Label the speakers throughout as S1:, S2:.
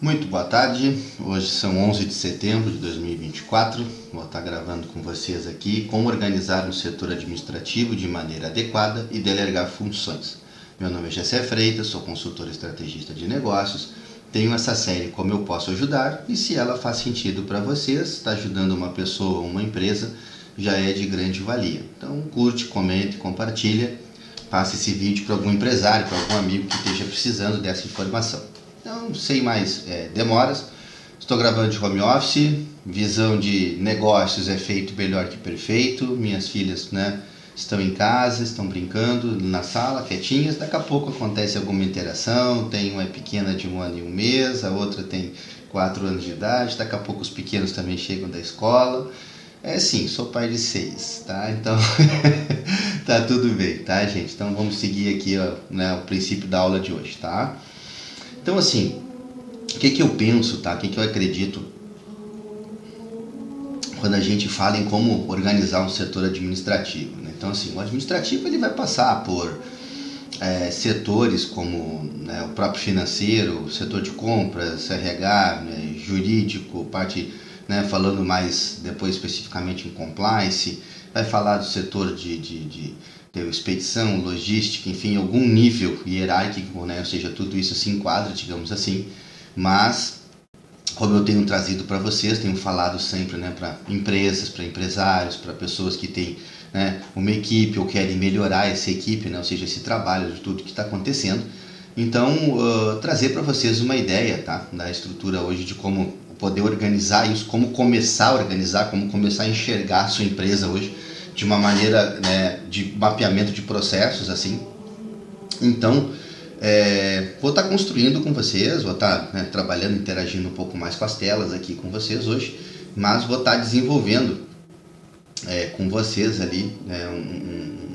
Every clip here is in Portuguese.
S1: Muito boa tarde, hoje são 11 de setembro de 2024, vou estar gravando com vocês aqui como organizar um setor administrativo de maneira adequada e delegar funções. Meu nome é Gessé Freitas, sou consultor estrategista de negócios, tenho essa série Como Eu Posso Ajudar e se ela faz sentido para vocês, está ajudando uma pessoa ou uma empresa, já é de grande valia. Então curte, comente, compartilha, passe esse vídeo para algum empresário, para algum amigo que esteja precisando dessa informação. Então, sem mais demoras, estou gravando de home office, visão de negócios é feito melhor que perfeito, minhas filhas estão em casa, estão brincando na sala, quietinhas, daqui a pouco acontece alguma interação, tem uma pequena de 1 ano e 1 mês, a outra tem 4 anos de idade, daqui a pouco os pequenos também chegam da escola. Sim, sou pai de 6, tá? Então, tá tudo bem, tá, gente? Então, vamos seguir aqui o princípio da aula de hoje, tá? Então, assim, o que eu penso, tá? O que eu acredito quando a gente fala em como organizar um setor administrativo, né? Então, assim, o administrativo ele vai passar por setores como o próprio financeiro, o setor de compras, RH, jurídico, parte, falando mais depois especificamente em compliance, vai falar do setor de expedição, logística, enfim, algum nível hierárquico, ou seja, tudo isso se enquadra, digamos assim, mas como eu tenho trazido para vocês, tenho falado sempre para empresas, para empresários, para pessoas que têm uma equipe ou querem melhorar essa equipe, ou seja, esse trabalho de tudo que está acontecendo. Então, trazer para vocês uma ideia da estrutura hoje de como poder organizar isso, como começar a organizar, como começar a enxergar a sua empresa hoje de uma maneira de mapeamento de processos, assim. Então, vou estar construindo com vocês, vou estar trabalhando, interagindo um pouco mais com as telas aqui com vocês hoje, mas vou estar desenvolvendo com vocês ali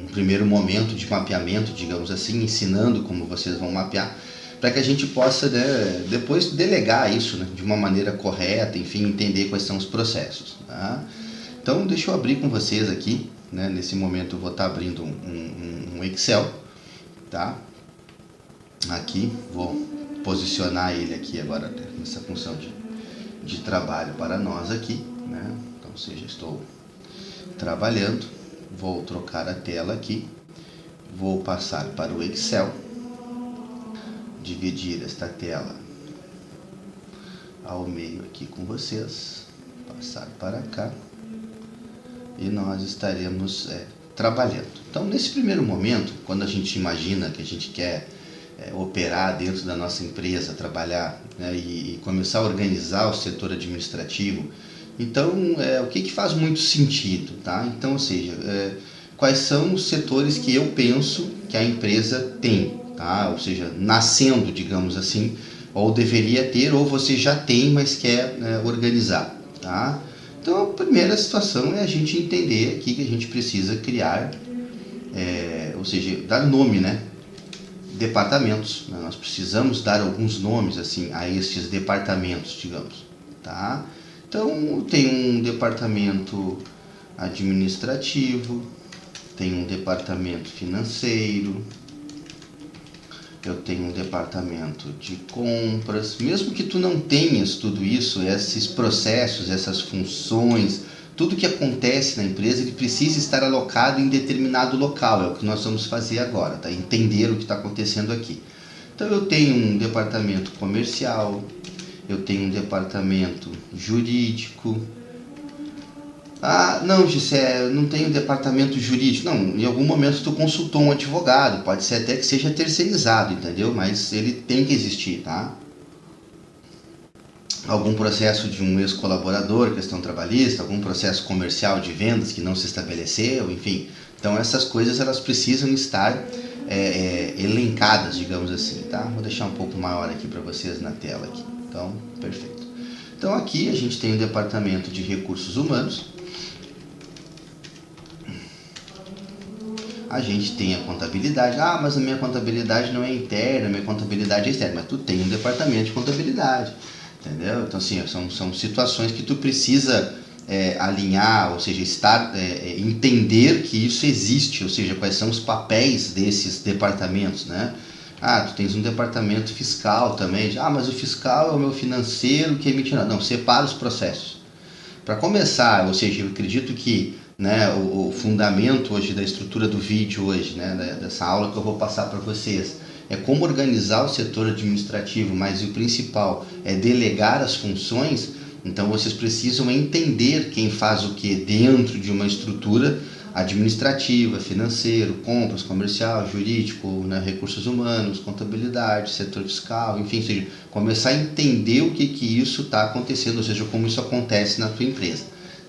S1: um primeiro momento de mapeamento, digamos assim, ensinando como vocês vão mapear, para que a gente possa depois delegar isso de uma maneira correta, enfim, entender quais são os processos, tá? Então, deixa eu abrir com vocês aqui, nesse momento eu vou estar abrindo um Excel, tá? Aqui, vou posicionar ele aqui agora nessa função de trabalho para nós aqui, Então, ou seja, estou trabalhando, vou trocar a tela aqui, vou passar para o Excel, dividir esta tela ao meio aqui com vocês, passar para cá e nós estaremos trabalhando. Então, nesse primeiro momento, quando a gente imagina que a gente quer operar dentro da nossa empresa, trabalhar e começar a organizar o setor administrativo, então o que faz muito sentido, tá? Então, ou seja, quais são os setores que eu penso que a empresa tem, tá? Ou seja, nascendo, digamos assim, ou deveria ter, ou você já tem, mas quer organizar, tá? Então, a primeira situação é a gente entender aqui que a gente precisa criar, ou seja, dar nome, departamentos. Nós precisamos dar alguns nomes assim a estes departamentos, digamos, tá? Então, tem um departamento administrativo, tem um departamento financeiro, eu tenho um departamento de compras. Mesmo que tu não tenhas tudo isso, esses processos, essas funções, tudo que acontece na empresa, ele precisa estar alocado em determinado local. É o que nós vamos fazer agora, tá? Entender o que está acontecendo aqui. Então, eu tenho um departamento comercial, eu tenho um departamento jurídico. Ah, não, Gissé, não tenho departamento jurídico. Não, em algum momento tu consultou um advogado, pode ser até que seja terceirizado, entendeu? Mas ele tem que existir, tá? Algum processo de um ex-colaborador, questão trabalhista, algum processo comercial de vendas que não se estabeleceu, enfim. Então, essas coisas elas precisam estar elencadas, digamos assim, tá? Vou deixar um pouco maior aqui para vocês na tela aqui. Então, perfeito. Então, aqui a gente tem o departamento de recursos humanos. A gente tem a contabilidade. Ah, mas a minha contabilidade não é interna, a minha contabilidade é externa. Mas tu tem um departamento de contabilidade, entendeu? Então, assim, são situações que tu precisa alinhar, ou seja, entender que isso existe, ou seja, quais são os papéis desses departamentos, Ah, tu tens um departamento fiscal também. Ah, mas o fiscal é o meu financeiro que emite... Não, separa os processos. Para começar, ou seja, eu acredito que, né, o fundamento hoje da estrutura do vídeo hoje, né, dessa aula que eu vou passar para vocês, é como organizar o setor administrativo, mas o principal é delegar as funções. Então vocês precisam entender quem faz o que dentro de uma estrutura administrativa, financeiro, compras, comercial, jurídico, né, recursos humanos, contabilidade, setor fiscal, enfim, ou seja, começar a entender o que isso está acontecendo, ou seja, como isso acontece na tua empresa,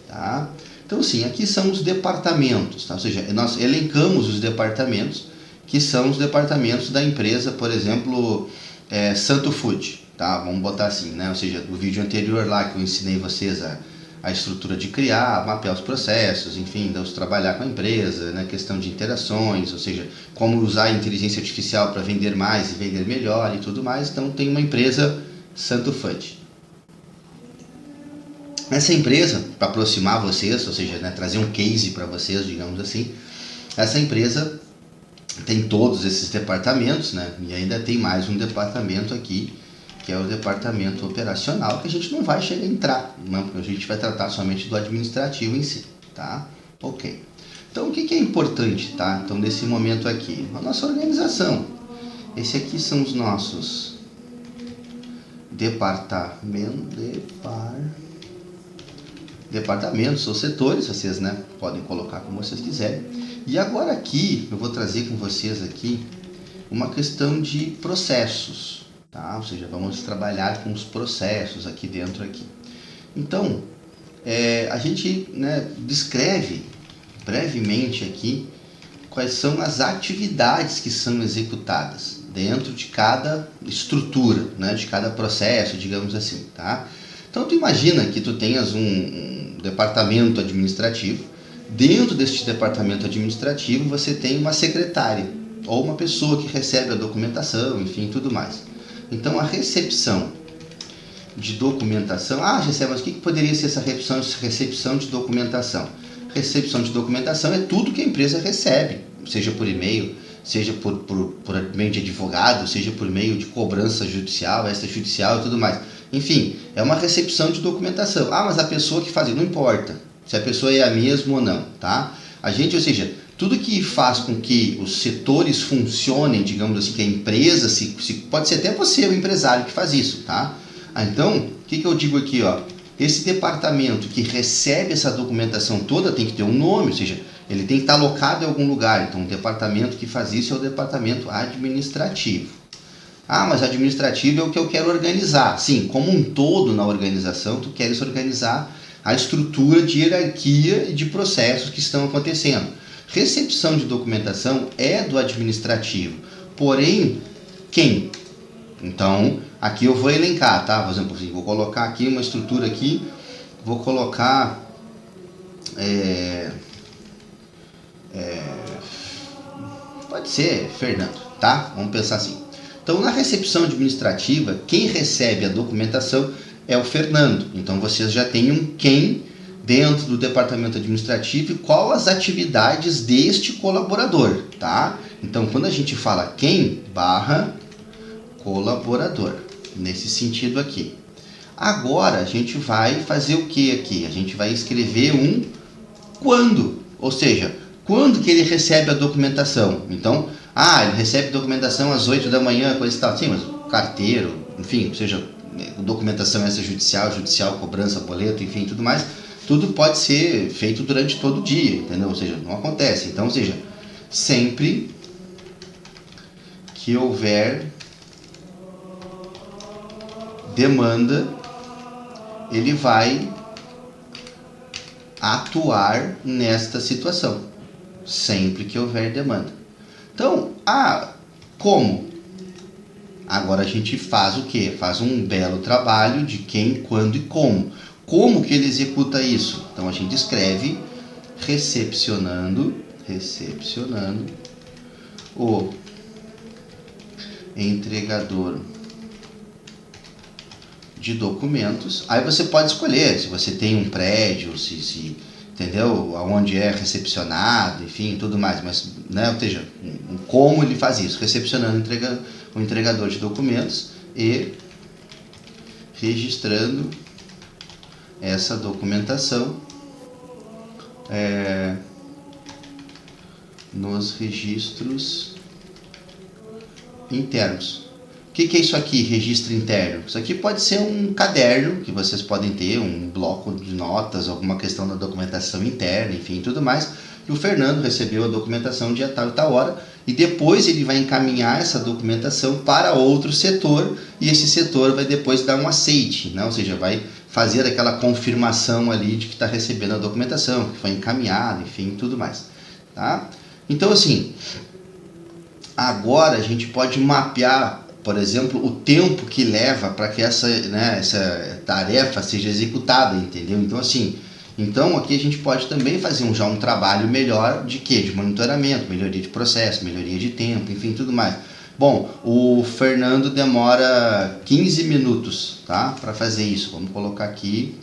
S1: tá? Então, assim, aqui são os departamentos, tá? Ou seja, nós elencamos os departamentos, que são os departamentos da empresa, por exemplo, Santo Food, tá? Vamos botar assim, né? Ou seja, do vídeo anterior lá que eu ensinei vocês a estrutura de criar, mapear os processos, enfim, trabalhar com a empresa, né? Questão de interações, ou seja, como usar a inteligência artificial para vender mais e vender melhor e tudo mais. Então, tem uma empresa Santo Food. Essa empresa, para aproximar vocês, ou seja, né, trazer um case para vocês, digamos assim, essa empresa tem todos esses departamentos, né? E ainda tem mais um departamento aqui, que é o departamento operacional, que a gente não vai chegar a entrar, né? A gente vai tratar somente do administrativo em si, tá? Ok. Então, o que é importante, tá? Então, nesse momento aqui, a nossa organização. Esse aqui são os nossos departamentos ou setores, vocês, né, podem colocar como vocês quiserem. E agora aqui, eu vou trazer com vocês aqui uma questão de processos, tá? Ou seja, vamos trabalhar com os processos aqui dentro aqui. Então, a gente, né, descreve brevemente aqui quais são as atividades que são executadas dentro de cada estrutura, né, de cada processo, digamos assim, tá? Então, tu imagina que tu tenhas um departamento administrativo. Dentro deste departamento administrativo, você tem uma secretária ou uma pessoa que recebe a documentação, enfim, tudo mais. Então, a recepção de documentação... mas o que poderia ser essa recepção de documentação? Recepção de documentação é tudo que a empresa recebe, seja por e-mail, seja por meio de advogado, seja por meio de cobrança judicial, extrajudicial e tudo mais. Enfim, é uma recepção de documentação. Mas a pessoa que faz, não importa se a pessoa é a mesma ou não, tá? A gente, ou seja, tudo que faz com que os setores funcionem, digamos assim, que a empresa, pode ser até você, o empresário, que faz isso, tá? Então, o que eu digo aqui, ó? Esse departamento que recebe essa documentação toda tem que ter um nome, ou seja, ele tem que estar alocado em algum lugar. Então, o departamento que faz isso é o departamento administrativo. Mas administrativo é o que eu quero organizar. Sim, como um todo na organização, tu queres organizar a estrutura de hierarquia e de processos que estão acontecendo. Recepção de documentação é do administrativo, porém, quem? Então, aqui eu vou elencar, tá? Por exemplo, vou colocar aqui uma estrutura aqui, vou colocar... pode ser Fernando, tá? Vamos pensar assim. Então, na recepção administrativa, quem recebe a documentação é o Fernando. Então, vocês já têm um quem dentro do departamento administrativo e qual as atividades deste colaborador, tá? Então, quando a gente fala quem, colaborador, nesse sentido aqui. Agora, a gente vai fazer o que aqui? A gente vai escrever um quando, ou seja, quando que ele recebe a documentação. Então, ele recebe documentação às 8 da manhã, coisa e tal. Sim, mas carteiro, enfim, ou seja, documentação extrajudicial, judicial, cobrança, boleto, enfim, tudo mais, tudo pode ser feito durante todo o dia, entendeu? Ou seja, não acontece. Então, ou seja, sempre que houver demanda, ele vai atuar nesta situação, sempre que houver demanda. Então, como? Agora a gente faz o quê? Faz um belo trabalho de quem, quando e como. Como que ele executa isso? Então a gente escreve recepcionando o entregador de documentos. Aí você pode escolher se você tem um prédio, se entendeu? Aonde é recepcionado, enfim, tudo mais. Mas, né, ou seja, como ele faz isso? Recepcionando, entregando o entregador de documentos e registrando essa documentação nos registros internos. O que é isso aqui, registro interno? Isso aqui pode ser um caderno que vocês podem ter, um bloco de notas, alguma questão da documentação interna, enfim, tudo mais. E o Fernando recebeu a documentação dia tal e tal hora, e depois ele vai encaminhar essa documentação para outro setor, e esse setor vai depois dar um aceite, né? Ou seja, vai fazer aquela confirmação ali de que está recebendo a documentação, que foi encaminhada, enfim, tudo mais. Tá? Então, assim, agora a gente pode mapear, por exemplo, o tempo que leva para que essa tarefa seja executada, entendeu? Então, assim, aqui a gente pode também fazer já um trabalho melhor de quê? De monitoramento, melhoria de processo, melhoria de tempo, enfim, tudo mais. Bom, o Fernando demora 15 minutos, tá? Para fazer isso. Vamos colocar aqui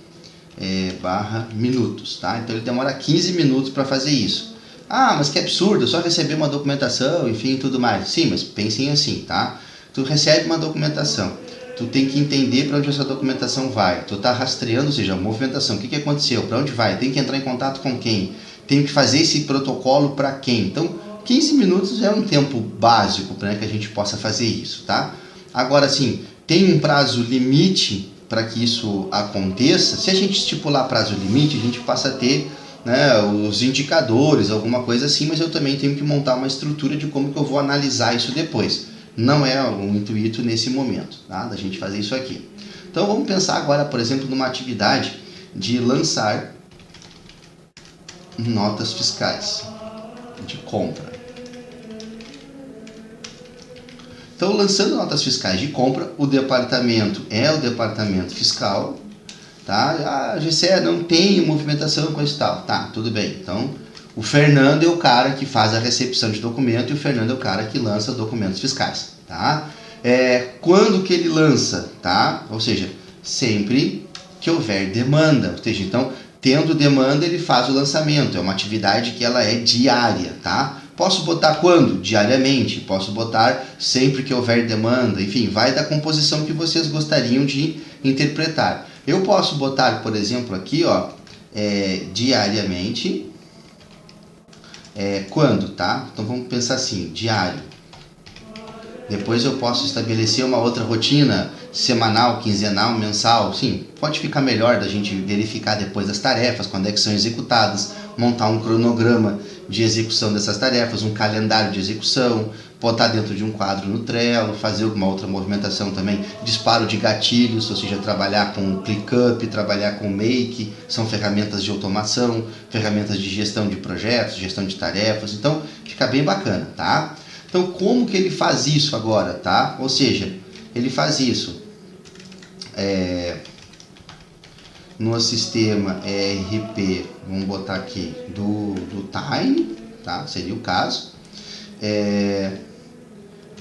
S1: /minutos, tá? Então ele demora 15 minutos para fazer isso. Ah, mas que absurdo, só receber uma documentação, enfim, tudo mais. Sim, mas pensem assim, tá? Tu recebe uma documentação, tu tem que entender para onde essa documentação vai. Tu tá rastreando, ou seja, a movimentação, o que aconteceu, para onde vai, tem que entrar em contato com quem, tem que fazer esse protocolo para quem. Então, 15 minutos é um tempo básico para que a gente possa fazer isso, tá? Agora, assim, tem um prazo limite para que isso aconteça. Se a gente estipular prazo limite, a gente passa a ter, né, os indicadores, alguma coisa assim, mas eu também tenho que montar uma estrutura de como que eu vou analisar isso depois. Não é o intuito nesse momento, tá? Da gente fazer isso aqui. Então vamos pensar agora, por exemplo, numa atividade de lançar notas fiscais de compra. Então, lançando notas fiscais de compra, o departamento é o departamento fiscal, tá? Ah, Gessé, não tem movimentação com isso tal. Tá, tudo bem. Então, o Fernando é o cara que faz a recepção de documento e o Fernando é o cara que lança documentos fiscais, tá? Quando que ele lança, tá? Ou seja, sempre que houver demanda. Ou seja, então, tendo demanda, ele faz o lançamento. É uma atividade que ela é diária, tá? Posso botar quando? Diariamente. Posso botar sempre que houver demanda. Enfim, vai da composição que vocês gostariam de interpretar. Eu posso botar, por exemplo, aqui, ó, diariamente. Quando, tá? Então vamos pensar assim, diário. Depois eu posso estabelecer uma outra rotina, semanal, quinzenal, mensal. Sim, pode ficar melhor da gente verificar depois as tarefas, quando é que são executadas, montar um cronograma de execução dessas tarefas, um calendário de execução, botar dentro de um quadro no Trello, fazer alguma outra movimentação também, disparo de gatilhos, ou seja, trabalhar com ClickUp, trabalhar com Make, são ferramentas de automação, ferramentas de gestão de projetos, gestão de tarefas, então fica bem bacana, tá? Então, como que ele faz isso agora, tá? Ou seja, ele faz isso no sistema ERP, vamos botar aqui, do Time, tá? Seria o caso.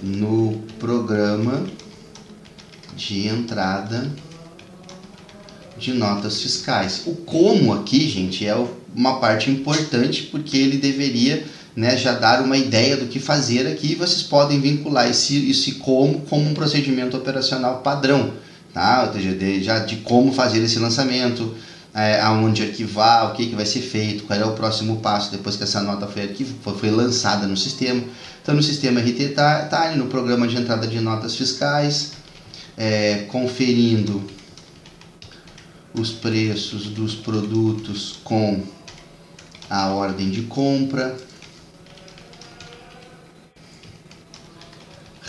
S1: No programa de entrada de notas fiscais. O como aqui, gente, é uma parte importante, porque ele deveria, né, já dar uma ideia do que fazer aqui, e vocês podem vincular esse como um procedimento operacional padrão, tá? Ou seja, já de como fazer esse lançamento, aonde arquivar, o que vai ser feito, qual é o próximo passo depois que essa nota foi lançada no sistema. Então, no sistema RT Time, no programa de entrada de notas fiscais, conferindo os preços dos produtos com a ordem de compra,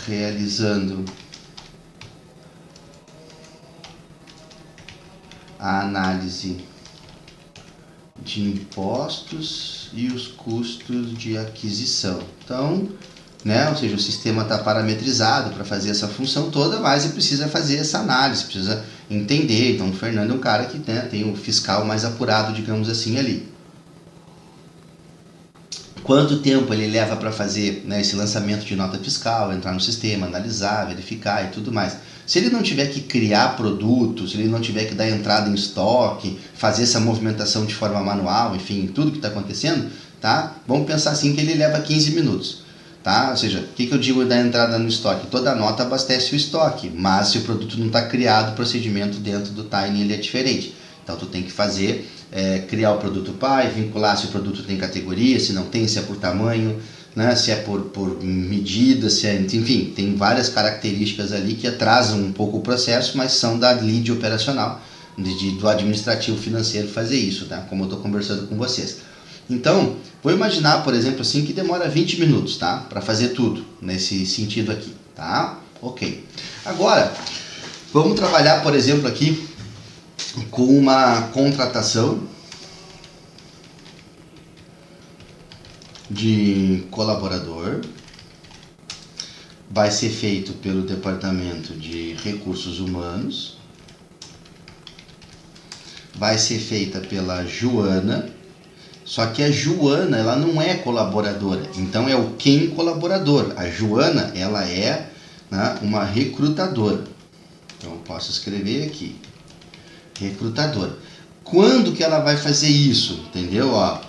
S1: realizando a análise de impostos e os custos de aquisição. Então, né, ou seja, o sistema está parametrizado para fazer essa função toda, mas ele precisa fazer essa análise, precisa entender. Então, o Fernando é um cara que, né, tem o fiscal mais apurado, digamos assim, ali. Quanto tempo ele leva para fazer, né, esse lançamento de nota fiscal, entrar no sistema, analisar, verificar e tudo mais. Se ele não tiver que criar produtos, se ele não tiver que dar entrada em estoque, fazer essa movimentação de forma manual, enfim, tudo que está acontecendo, tá? Vamos pensar assim que ele leva 15 minutos. Tá? Ou seja, o que eu digo da entrada no estoque? Toda nota abastece o estoque, mas se o produto não está criado, o procedimento dentro do Tiny ele é diferente. Então tu tem que fazer, criar o produto pai, vincular se o produto tem categoria, se não tem, se é por tamanho, né? Se é por medida, se é, enfim, tem várias características ali que atrasam um pouco o processo, mas são da lead operacional, do administrativo financeiro fazer isso, tá? Como eu estou conversando com vocês. Então, vou imaginar, por exemplo, assim, que demora 20 minutos, tá? Para fazer tudo nesse sentido aqui, tá? Ok. Agora, vamos trabalhar, por exemplo, aqui com uma contratação de colaborador. Vai ser feito pelo Departamento de Recursos Humanos. Vai ser feita pela Joana. Só que a Joana, ela não é colaboradora, então é o quem colaborador. A Joana, ela é, né, uma recrutadora. Então eu posso escrever aqui, recrutadora. Quando que ela vai fazer isso? Entendeu? Ó,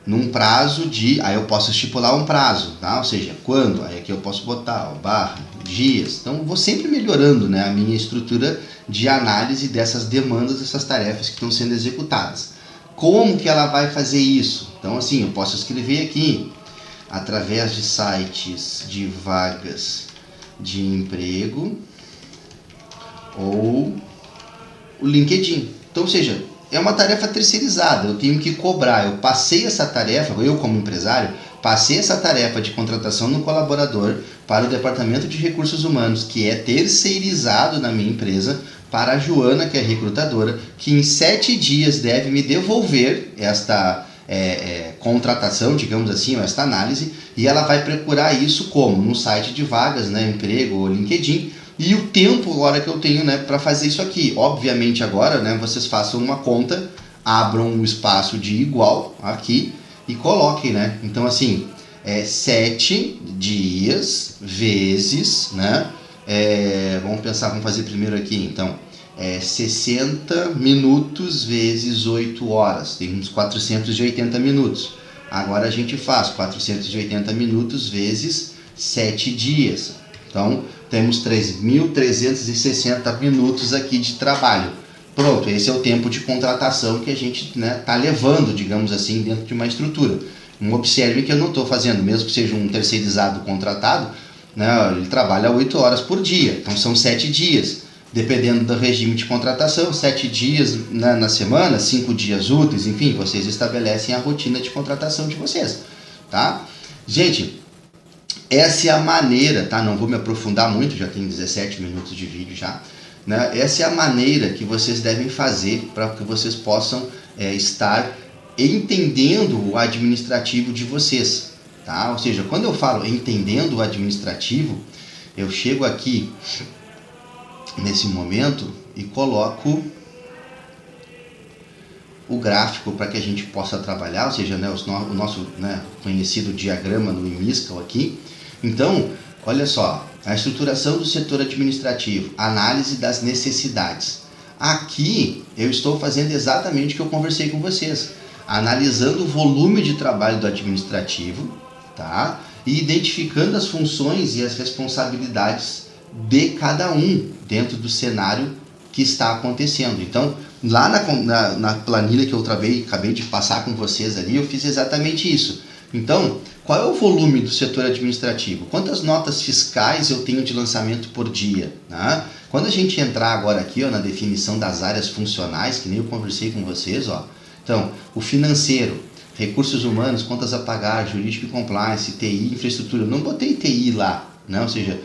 S1: num prazo de, aí eu posso estipular um prazo, tá? Ou seja, quando, aí aqui eu posso botar, ó, barra, dias. Então eu vou sempre melhorando, né, a minha estrutura de análise dessas demandas, dessas tarefas que estão sendo executadas. Como que ela vai fazer isso? Então, assim, eu posso escrever aqui, através de sites de vagas de emprego ou o LinkedIn. Então, ou seja, é uma tarefa terceirizada, eu tenho que cobrar. Eu passei essa tarefa, eu como empresário, passei essa tarefa de contratação no colaborador para o Departamento de Recursos Humanos, que é terceirizado na minha empresa, para a Joana, que é recrutadora, que em 7 dias deve me devolver esta contratação, digamos assim, ou esta análise, e ela vai procurar isso como? No site de vagas, né, emprego ou LinkedIn, e o tempo agora que eu tenho, né, para fazer isso aqui. Obviamente agora, né, vocês façam uma conta, abram um espaço de igual aqui e coloquem, né? Então assim, 7 dias vezes, né? Vamos fazer primeiro aqui, então, 60 minutos vezes 8 horas, tem uns 480 minutos. Agora a gente faz 480 minutos vezes 7 dias. Então, temos 3.360 minutos aqui de trabalho. Pronto, esse é o tempo de contratação que a gente, né, tá levando, digamos assim, dentro de uma estrutura. Observe que eu não estou fazendo, mesmo que seja um terceirizado contratado, né, ele trabalha 8 horas por dia, então são 7 dias. Dependendo do regime de contratação, 7 dias, né, na semana, 5 dias úteis, enfim, vocês estabelecem a rotina de contratação de vocês, tá? Gente, essa é a maneira, tá? Não vou me aprofundar muito, já tem 17 minutos de vídeo já, né? Essa é a maneira que vocês devem fazer para que vocês possam estar entendendo o administrativo de vocês, tá? Ou seja, quando eu falo entendendo o administrativo, eu chego aqui nesse momento e coloco o gráfico para que a gente possa trabalhar, ou seja, né, o nosso, né, conhecido diagrama no IMISCAL aqui. Então, olha só, a estruturação do setor administrativo, análise das necessidades. Aqui eu estou fazendo exatamente o que eu conversei com vocês, analisando o volume de trabalho do administrativo, tá? E identificando as funções e as responsabilidades de cada um dentro do cenário que está acontecendo. Então, lá na planilha que eu acabei de passar com vocês ali, eu fiz exatamente isso. Então, qual é o volume do setor administrativo? Quantas notas fiscais eu tenho de lançamento por dia? Né? Quando a gente entrar agora aqui, ó, na definição das áreas funcionais, que nem eu conversei com vocês, ó, então, o financeiro, recursos humanos, contas a pagar, jurídico e compliance, TI, infraestrutura. Eu não botei TI lá, né? Ou seja,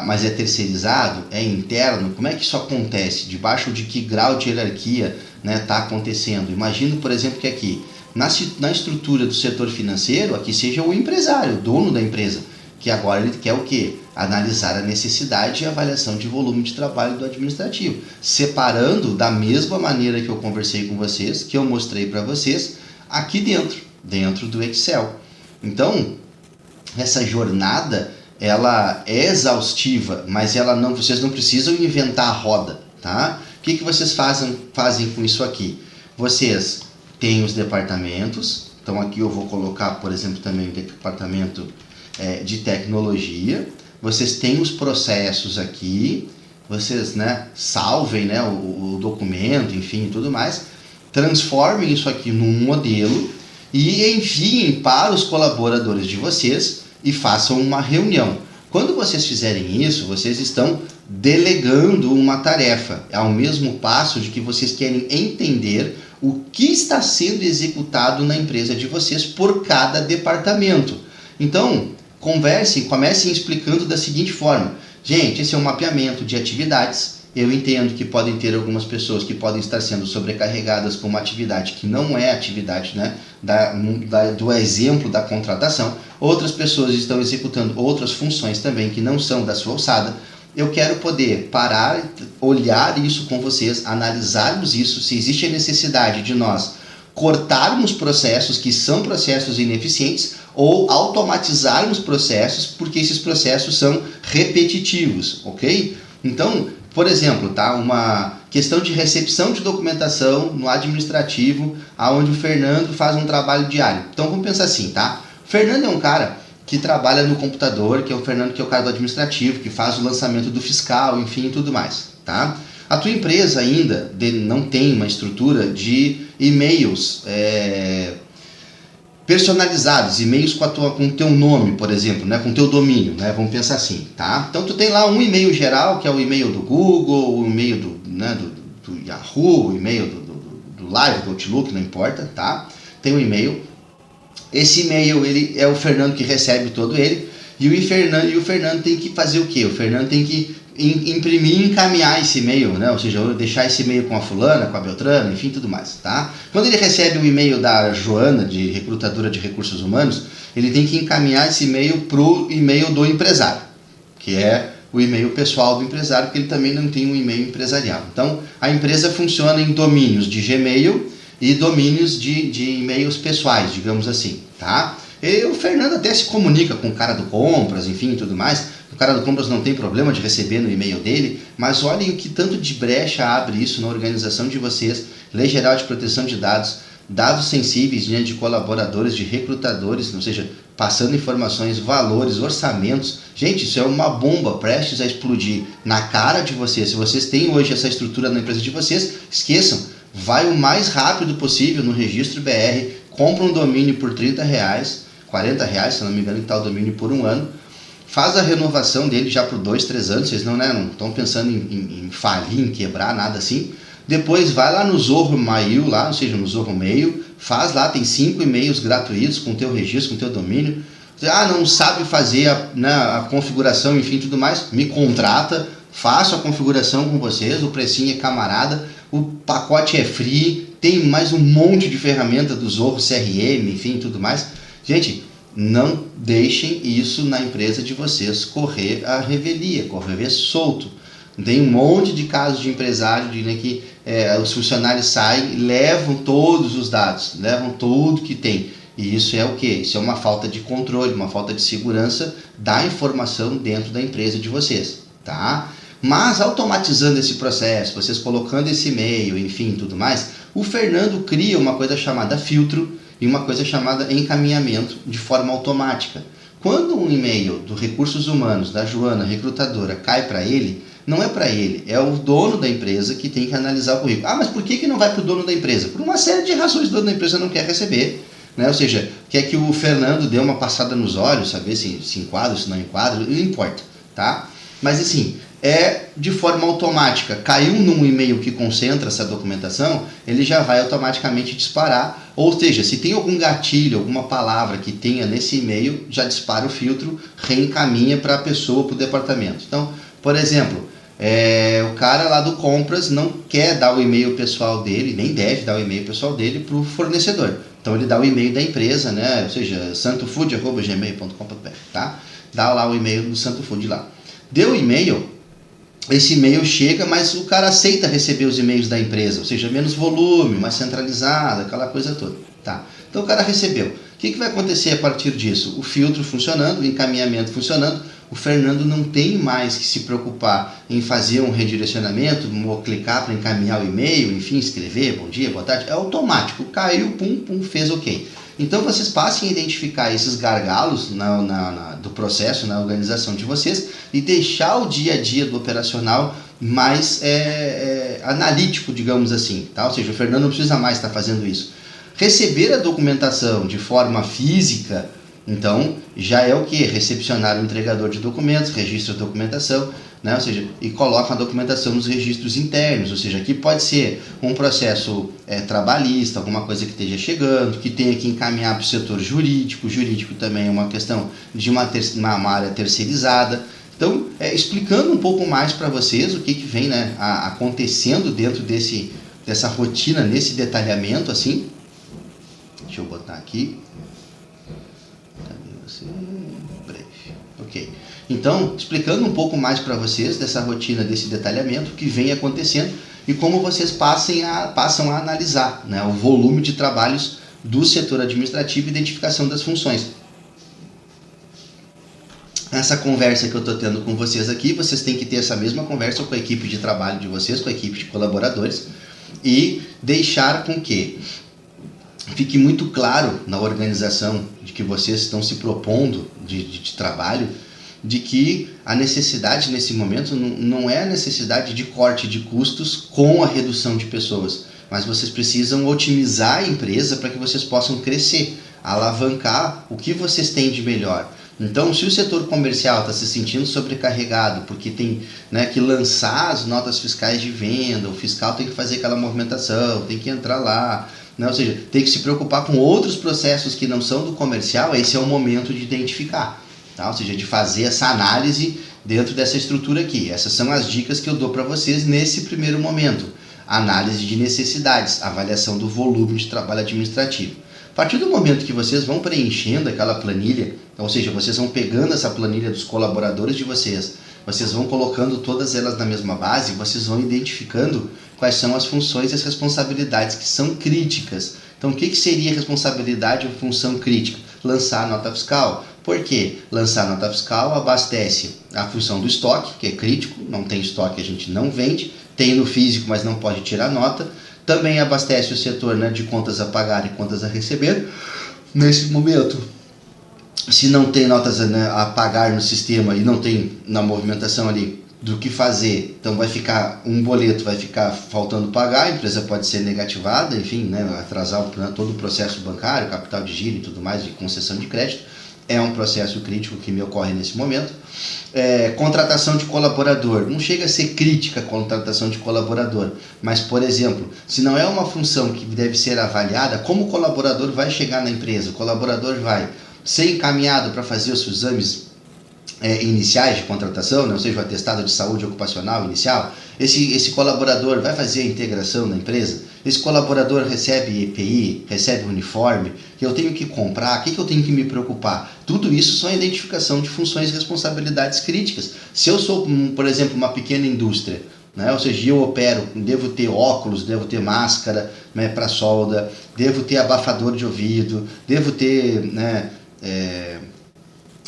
S1: mas é terceirizado, é interno, como é que isso acontece? Debaixo de que grau de hierarquia está acontecendo? Imagino, por exemplo, que aqui, na estrutura do setor financeiro, aqui seja o empresário, o dono da empresa, que agora ele quer o quê? Analisar a necessidade e avaliação de volume de trabalho do administrativo, separando da mesma maneira que eu conversei com vocês, que eu mostrei para vocês, aqui dentro do Excel. Então, essa jornada ela é exaustiva, mas vocês não precisam inventar a roda, tá? O que vocês fazem com isso aqui? Vocês têm os departamentos, então aqui eu vou colocar, por exemplo, também o departamento de tecnologia, vocês têm os processos aqui, vocês, né, salvem, né, o documento, enfim, tudo mais, transformem isso aqui num modelo e enviem para os colaboradores de vocês e façam uma reunião. Quando vocês fizerem isso, vocês estão delegando uma tarefa, ao mesmo passo de que vocês querem entender o que está sendo executado na empresa de vocês por cada departamento. Então, comecem explicando da seguinte forma: gente, esse é um mapeamento de atividades. Eu entendo que podem ter algumas pessoas que podem estar sendo sobrecarregadas com uma atividade que não é atividade, né, do exemplo da contratação. Outras pessoas estão executando outras funções também que não são da sua alçada. Eu quero poder parar, olhar isso com vocês, analisarmos isso, se existe a necessidade de nós cortarmos processos que são processos ineficientes ou automatizarmos processos porque esses processos são repetitivos, ok? Então, por exemplo, tá, uma questão de recepção de documentação no administrativo, onde o Fernando faz um trabalho diário. Então vamos pensar assim, tá? O Fernando é um cara que trabalha no computador, que é o Fernando, que é o cara do administrativo, que faz o lançamento do fiscal, enfim, tudo mais, tá? A tua empresa ainda não tem uma estrutura de e-mails personalizados, e-mails com o teu nome, por exemplo, né, com o teu domínio, né, vamos pensar assim, tá? Então tu tem lá um e-mail geral, que é o e-mail do Google, o e-mail do Yahoo, o e-mail do Live, do Outlook, não importa, tá? Tem um e-mail. Esse e-mail, ele é o Fernando que recebe todo ele, e o Fernando tem que fazer o quê? O Fernando tem que imprimir e encaminhar esse e-mail, né? Ou seja, deixar esse e-mail com a fulana, com a Beltrana, enfim, tudo mais, tá? Quando ele recebe um e-mail da Joana, de recrutadora de recursos humanos, ele tem que encaminhar esse e-mail para o e-mail do empresário, que é o e-mail pessoal do empresário, porque ele também não tem um e-mail empresarial. Então, a empresa funciona em domínios de Gmail e domínios de e-mails pessoais, digamos assim, tá? E o Fernando até se comunica com o cara do compras, enfim, tudo mais. O cara do compras não tem problema de receber no e-mail dele, mas olhem o que tanto de brecha abre isso na organização de vocês. Lei Geral de Proteção de Dados, dados sensíveis, né, de colaboradores, de recrutadores, ou seja, passando informações, valores, orçamentos. Gente, isso é uma bomba prestes a explodir na cara de vocês. Se vocês têm hoje essa estrutura na empresa de vocês, esqueçam, vai o mais rápido possível no registro BR, compra um domínio por R$30, R$40, se não me engano, que está o domínio por um ano, faz a renovação dele já por 2, 3 anos, vocês não estão pensando em falir, em quebrar, nada assim. Depois vai lá no Zorro Mail, lá, ou seja, no Zorro Mail, faz lá, tem 5 e-mails gratuitos com o teu registro, com o teu domínio. Não sabe fazer a configuração, enfim, tudo mais, me contrata, faço a configuração com vocês, o precinho é camarada, o pacote é free, tem mais um monte de ferramenta do Zorro CRM, enfim, tudo mais. Gente, não deixem isso na empresa de vocês correr a revelia, correr solto. Tem um monte de casos de empresário que os funcionários saem e levam todos os dados, levam tudo que tem. E isso é o quê? Isso é uma falta de controle, uma falta de segurança da informação dentro da empresa de vocês, tá? Mas automatizando esse processo, vocês colocando esse e-mail, enfim, tudo mais, o Fernando cria uma coisa chamada filtro e uma coisa chamada encaminhamento de forma automática. Quando um e-mail do Recursos Humanos, da Joana, recrutadora, cai para ele, não é para ele, é o dono da empresa que tem que analisar o currículo. Mas por que não vai para o dono da empresa? Por uma série de razões, o dono da empresa não quer receber, né? Ou seja, quer que o Fernando dê uma passada nos olhos, saber se enquadra, se não enquadra, não importa, tá? Mas assim, é de forma automática. Caiu num e-mail que concentra essa documentação, ele já vai automaticamente disparar. Ou seja, se tem algum gatilho, alguma palavra que tenha nesse e-mail, já dispara o filtro, reencaminha para a pessoa, para o departamento. Então, por exemplo, o cara lá do compras não quer dar o e-mail pessoal dele, nem deve dar o e-mail pessoal dele para o fornecedor. Então ele dá o e-mail da empresa, né? Ou seja, santofood@gmail.com.br, tá? Dá lá o e-mail do Santofood lá. Deu o e-mail, esse e-mail chega, mas o cara aceita receber os e-mails da empresa, ou seja, menos volume, mais centralizado, aquela coisa toda, tá? Então o cara recebeu. O que vai acontecer a partir disso? O filtro funcionando, o encaminhamento funcionando, o Fernando não tem mais que se preocupar em fazer um redirecionamento, ou clicar para encaminhar o e-mail, enfim, escrever, bom dia, boa tarde, é automático, caiu, pum, pum, fez ok. Então vocês passem a identificar esses gargalos do processo, na organização de vocês e deixar o dia a dia do operacional mais analítico, digamos assim, tá? Ou seja, o Fernando não precisa mais estar fazendo isso. Receber a documentação de forma física, então já é o que? Recepcionar o entregador de documentos, registra a documentação, né? Ou seja, e coloca a documentação nos registros internos, ou seja, aqui pode ser um processo trabalhista, alguma coisa que esteja chegando, que tenha que encaminhar para o setor jurídico. O jurídico também é uma questão de uma área terceirizada. Então, explicando um pouco mais para vocês o que vem, né, acontecendo dentro dessa rotina, nesse detalhamento, assim. Deixa eu botar aqui. Cadê você? Breve. Ok. Então, explicando um pouco mais para vocês dessa rotina, desse detalhamento, o que vem acontecendo e como vocês passam a analisar, né, o volume de trabalhos do setor administrativo e identificação das funções. Essa conversa que eu estou tendo com vocês aqui, vocês têm que ter essa mesma conversa com a equipe de trabalho de vocês, com a equipe de colaboradores, e deixar com que fique muito claro na organização de que vocês estão se propondo de trabalho, de que a necessidade nesse momento não é a necessidade de corte de custos com a redução de pessoas, mas vocês precisam otimizar a empresa para que vocês possam crescer, alavancar o que vocês têm de melhor. Então, se o setor comercial está se sentindo sobrecarregado porque tem, né, que lançar as notas fiscais de venda, o fiscal tem que fazer aquela movimentação, tem que entrar lá, né, ou seja, tem que se preocupar com outros processos que não são do comercial, esse é o momento de identificar, tá? Ou seja, de fazer essa análise dentro dessa estrutura aqui. Essas são as dicas que eu dou para vocês nesse primeiro momento. Análise de necessidades, avaliação do volume de trabalho administrativo. A partir do momento que vocês vão preenchendo aquela planilha, ou seja, vocês vão pegando essa planilha dos colaboradores de vocês, vocês vão colocando todas elas na mesma base, vocês vão identificando quais são as funções e as responsabilidades que são críticas. Então, o que seria responsabilidade ou função crítica? Lançar a nota fiscal. Por quê? Lançar a nota fiscal abastece a função do estoque, que é crítico, não tem estoque, a gente não vende, tem no físico, mas não pode tirar nota. Também abastece o setor, né, de contas a pagar e contas a receber. Nesse momento, se não tem notas, né, a pagar no sistema e não tem na movimentação ali do que fazer, então vai ficar um boleto, vai ficar faltando pagar, a empresa pode ser negativada, enfim, né, atrasar todo o processo bancário, capital de giro e tudo mais, de concessão de crédito. É um processo crítico que me ocorre nesse momento. Contratação de colaborador. Não chega a ser crítica a contratação de colaborador, mas, por exemplo, se não é uma função que deve ser avaliada, como o colaborador vai chegar na empresa? O colaborador vai ser encaminhado para fazer os seus exames iniciais de contratação, né? Ou seja, o atestado de saúde ocupacional inicial. Esse colaborador vai fazer a integração na empresa? Esse colaborador recebe EPI, recebe uniforme, que eu tenho que comprar, o que eu tenho que me preocupar? Tudo isso são a identificação de funções e responsabilidades críticas. Se eu sou, por exemplo, uma pequena indústria, né? Ou seja, eu opero, devo ter óculos, devo ter máscara, né, para solda, devo ter abafador de ouvido, devo ter, né,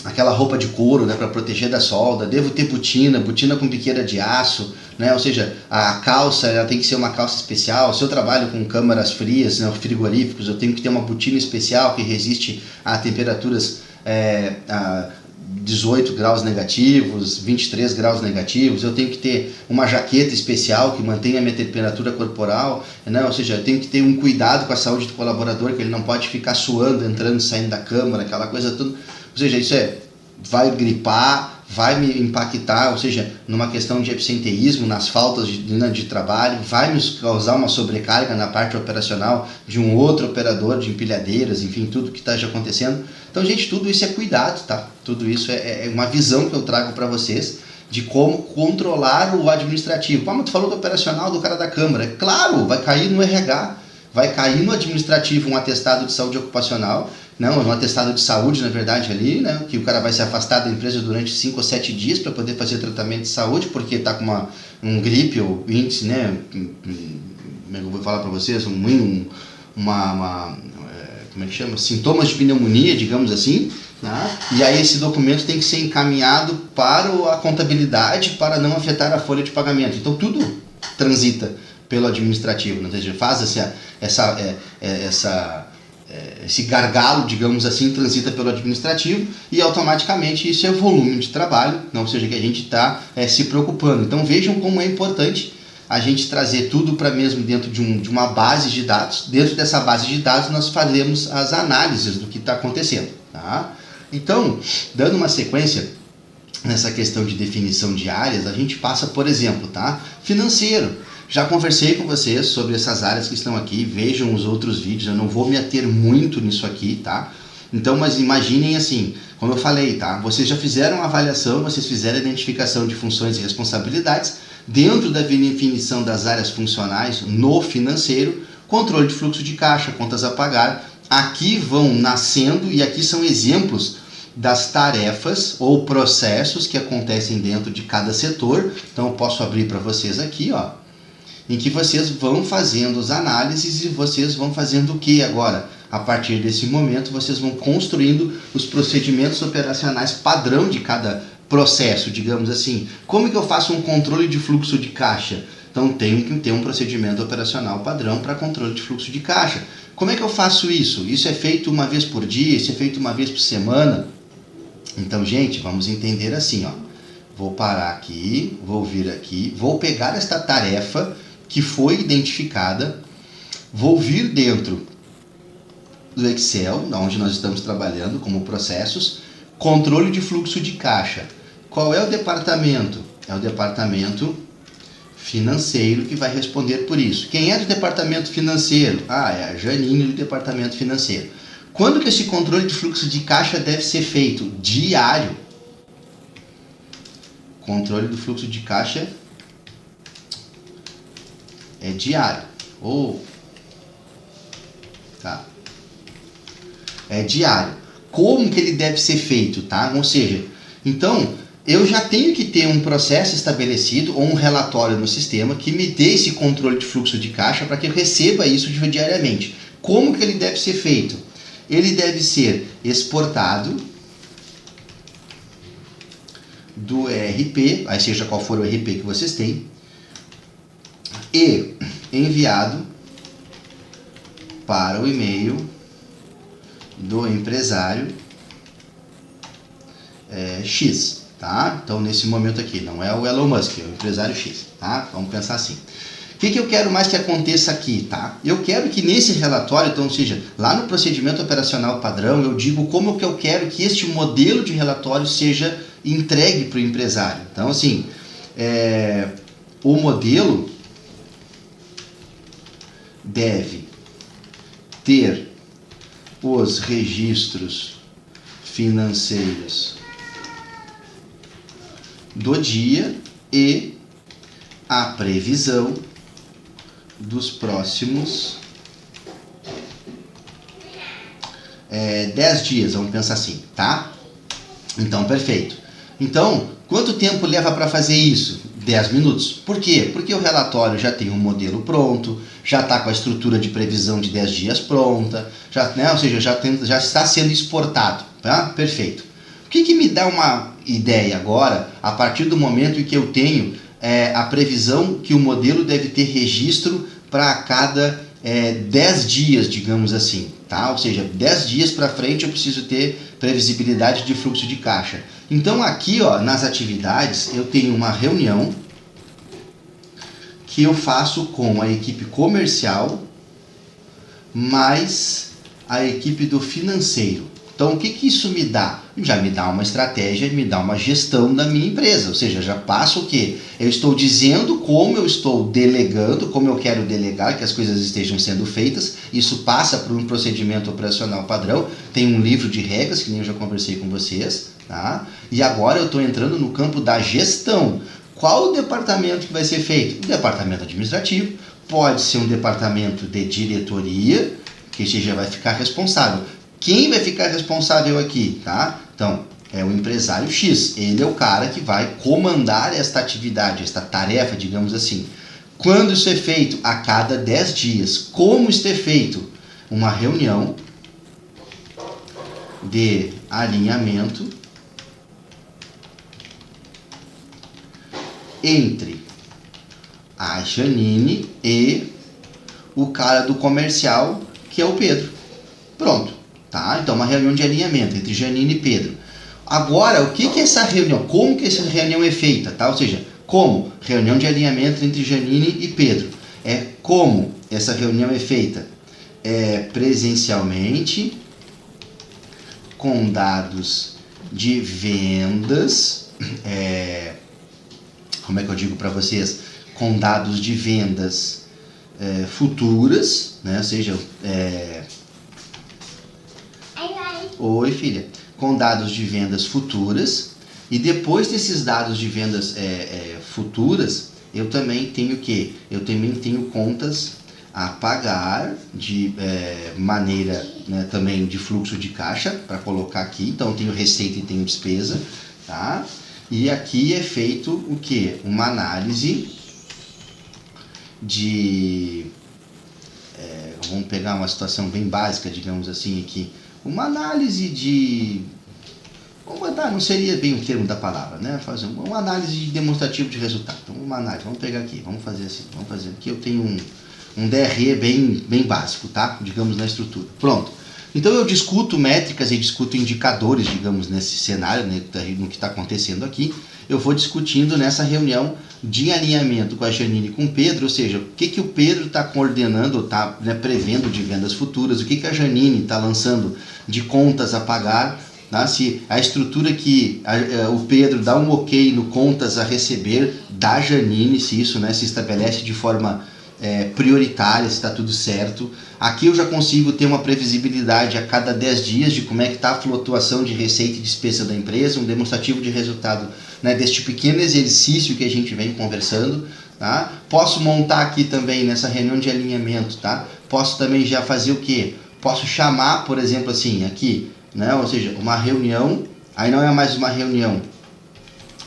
S1: aquela roupa de couro, né, para proteger da solda, devo ter botina com biqueira de aço, né, ou seja, a calça ela tem que ser uma calça especial. Se eu trabalho com câmaras frias, né, frigoríficos, eu tenho que ter uma botina especial que resiste a temperaturas a 18 graus negativos, 23 graus negativos, eu tenho que ter uma jaqueta especial que mantenha a minha temperatura corporal, né? Ou seja, eu tenho que ter um cuidado com a saúde do colaborador, que ele não pode ficar suando, entrando e saindo da câmara, aquela coisa toda. Ou seja, isso vai gripar, vai me impactar, ou seja, numa questão de absenteísmo, nas faltas de trabalho, vai nos causar uma sobrecarga na parte operacional de um outro operador de empilhadeiras, enfim, tudo que está já acontecendo. Então, gente, tudo isso é cuidado, tá? Tudo isso é uma visão que eu trago para vocês de como controlar o administrativo. Mas tu falou do operacional do cara da Câmara. É claro, vai cair no RH, vai cair no administrativo um atestado de saúde ocupacional, não, um atestado de saúde, na verdade, ali, né, que o cara vai se afastar da empresa durante 5 ou 7 dias para poder fazer tratamento de saúde, porque está com um gripe ou índice, né, como é que eu vou falar para vocês, como é que chama? Sintomas de pneumonia, digamos assim, né? E aí esse documento tem que ser encaminhado para a contabilidade para não afetar a folha de pagamento. Então tudo transita pelo administrativo, né? Ou seja, faz esse gargalo, digamos assim, transita pelo administrativo e automaticamente isso é volume de trabalho, ou seja, que a gente está se preocupando. Então vejam como é importante a gente trazer tudo para mesmo dentro de uma base de dados. Dentro dessa base de dados nós fazemos as análises do que está acontecendo. Tá? Então, dando uma sequência nessa questão de definição de áreas, a gente passa, por exemplo, tá? Financeiro. Já conversei com vocês sobre essas áreas que estão aqui, vejam os outros vídeos, eu não vou me ater muito nisso aqui, tá? Então, mas imaginem assim, como eu falei, tá? Vocês já fizeram a avaliação, vocês fizeram a identificação de funções e responsabilidades dentro da definição das áreas funcionais no financeiro, controle de fluxo de caixa, contas a pagar. Aqui vão nascendo e aqui são exemplos das tarefas ou processos que acontecem dentro de cada setor. Então eu posso abrir para vocês aqui, ó, em que vocês vão fazendo as análises e vocês vão fazendo o que agora? A partir desse momento, vocês vão construindo os procedimentos operacionais padrão de cada processo, digamos assim. Como que eu faço um controle de fluxo de caixa? Então, tenho que ter um procedimento operacional padrão para controle de fluxo de caixa. Como é que eu faço isso? Isso é feito uma vez por dia? Isso é feito uma vez por semana? Então, gente, vamos entender assim, ó. Vou parar aqui, vou vir aqui, vou pegar esta tarefa que foi identificada, vou vir dentro do Excel, onde nós estamos trabalhando como processos, controle de fluxo de caixa. Qual é o departamento? É o departamento financeiro que vai responder por isso. Quem é do departamento financeiro? É a Janine do departamento financeiro. Quando que esse controle de fluxo de caixa deve ser feito? Diário. Controle do fluxo de caixa é diário. Tá. É diário. Como que ele deve ser feito, tá? Ou seja, então eu já tenho que ter um processo estabelecido ou um relatório no sistema que me dê esse controle de fluxo de caixa para que eu receba isso diariamente. Como que ele deve ser feito? Ele deve ser exportado do ERP, aí seja qual for o ERP que vocês têm, e enviado para o e-mail do empresário X, tá? Então, nesse momento aqui, não é o Elon Musk, é o empresário X, tá? Vamos pensar assim. O que eu quero mais que aconteça aqui, tá? Eu quero que nesse relatório, então, ou seja, lá no procedimento operacional padrão, eu digo como que eu quero que este modelo de relatório seja entregue para o empresário. Então, assim, o modelo deve ter os registros financeiros do dia e a previsão dos próximos 10 dias, vamos pensar assim, tá? Então, perfeito. Então, quanto tempo leva para fazer isso? 10 minutos. Por quê? Porque o relatório já tem um modelo pronto, já está com a estrutura de previsão de 10 dias pronta, ou seja, já está sendo exportado. Tá? Perfeito. O que me dá uma ideia agora, a partir do momento em que eu tenho a previsão que o modelo deve ter registro para cada 10 dias, digamos assim. Tá? Ou seja, 10 dias para frente eu preciso ter previsibilidade de fluxo de caixa. Então aqui, ó, nas atividades eu tenho uma reunião que eu faço com a equipe comercial mais a equipe do financeiro. Então o que isso me dá? Já me dá uma estratégia, me dá uma gestão da minha empresa, ou seja, já passo o quê? Eu estou dizendo como eu estou delegando, como eu quero delegar que as coisas estejam sendo feitas, isso passa por um procedimento operacional padrão, tem um livro de regras, que nem eu já conversei com vocês, tá? E agora eu estou entrando no campo da gestão. Qual o departamento que vai ser feito? O departamento administrativo, pode ser um departamento de diretoria, que já vai ficar responsável. Quem vai ficar responsável aqui, tá? Então, é o empresário X. Ele é o cara que vai comandar esta atividade, esta tarefa, digamos assim. Quando isso é feito? A cada 10 dias. Como isso é feito? Uma reunião de alinhamento entre a Janine e o cara do comercial, que é o Pedro. Pronto, tá? Então uma reunião de alinhamento entre Janine e Pedro. Agora, o que é essa reunião? Como que essa reunião é feita, tá? Ou seja, como? Reunião de alinhamento entre Janine e Pedro. Como essa reunião é feita? Presencialmente, com dados de vendas, como é que eu digo para vocês? Com dados de vendas futuras, né? Ou seja, oi filha, com dados de vendas futuras, e depois desses dados de vendas futuras, eu também tenho o quê? Eu também tenho contas a pagar de maneira, né, também de fluxo de caixa para colocar aqui. Então eu tenho receita e tenho despesa, tá? E aqui é feito o quê? Uma análise de vamos pegar uma situação bem básica, digamos assim aqui, uma análise de, vamos botar, não seria bem o termo da palavra, né? Fazer uma análise de demonstrativo de resultado. Então uma análise, vamos pegar aqui, vamos fazer assim, vamos fazer aqui, eu tenho um DRE bem básico, tá? Digamos, na estrutura. Pronto. Então eu discuto métricas e discuto indicadores, digamos, nesse cenário, né, no que está acontecendo aqui. Eu vou discutindo nessa reunião de alinhamento com a Janine e com o Pedro, ou seja, o que o Pedro está coordenando, está, né, prevendo de vendas futuras, o que a Janine está lançando de contas a pagar, tá? Se a estrutura que o Pedro dá um ok no contas a receber da Janine, se isso, né, se estabelece de forma prioritária, se está tudo certo. Aqui eu já consigo ter uma previsibilidade a cada 10 dias de como é que está a flutuação de receita e despesa da empresa, um demonstrativo de resultado, né, deste pequeno exercício que a gente vem conversando, tá? Posso montar aqui também nessa reunião de alinhamento, tá? Posso também já fazer o quê? Posso chamar, por exemplo, assim, aqui, né, ou seja, uma reunião, aí não é mais uma reunião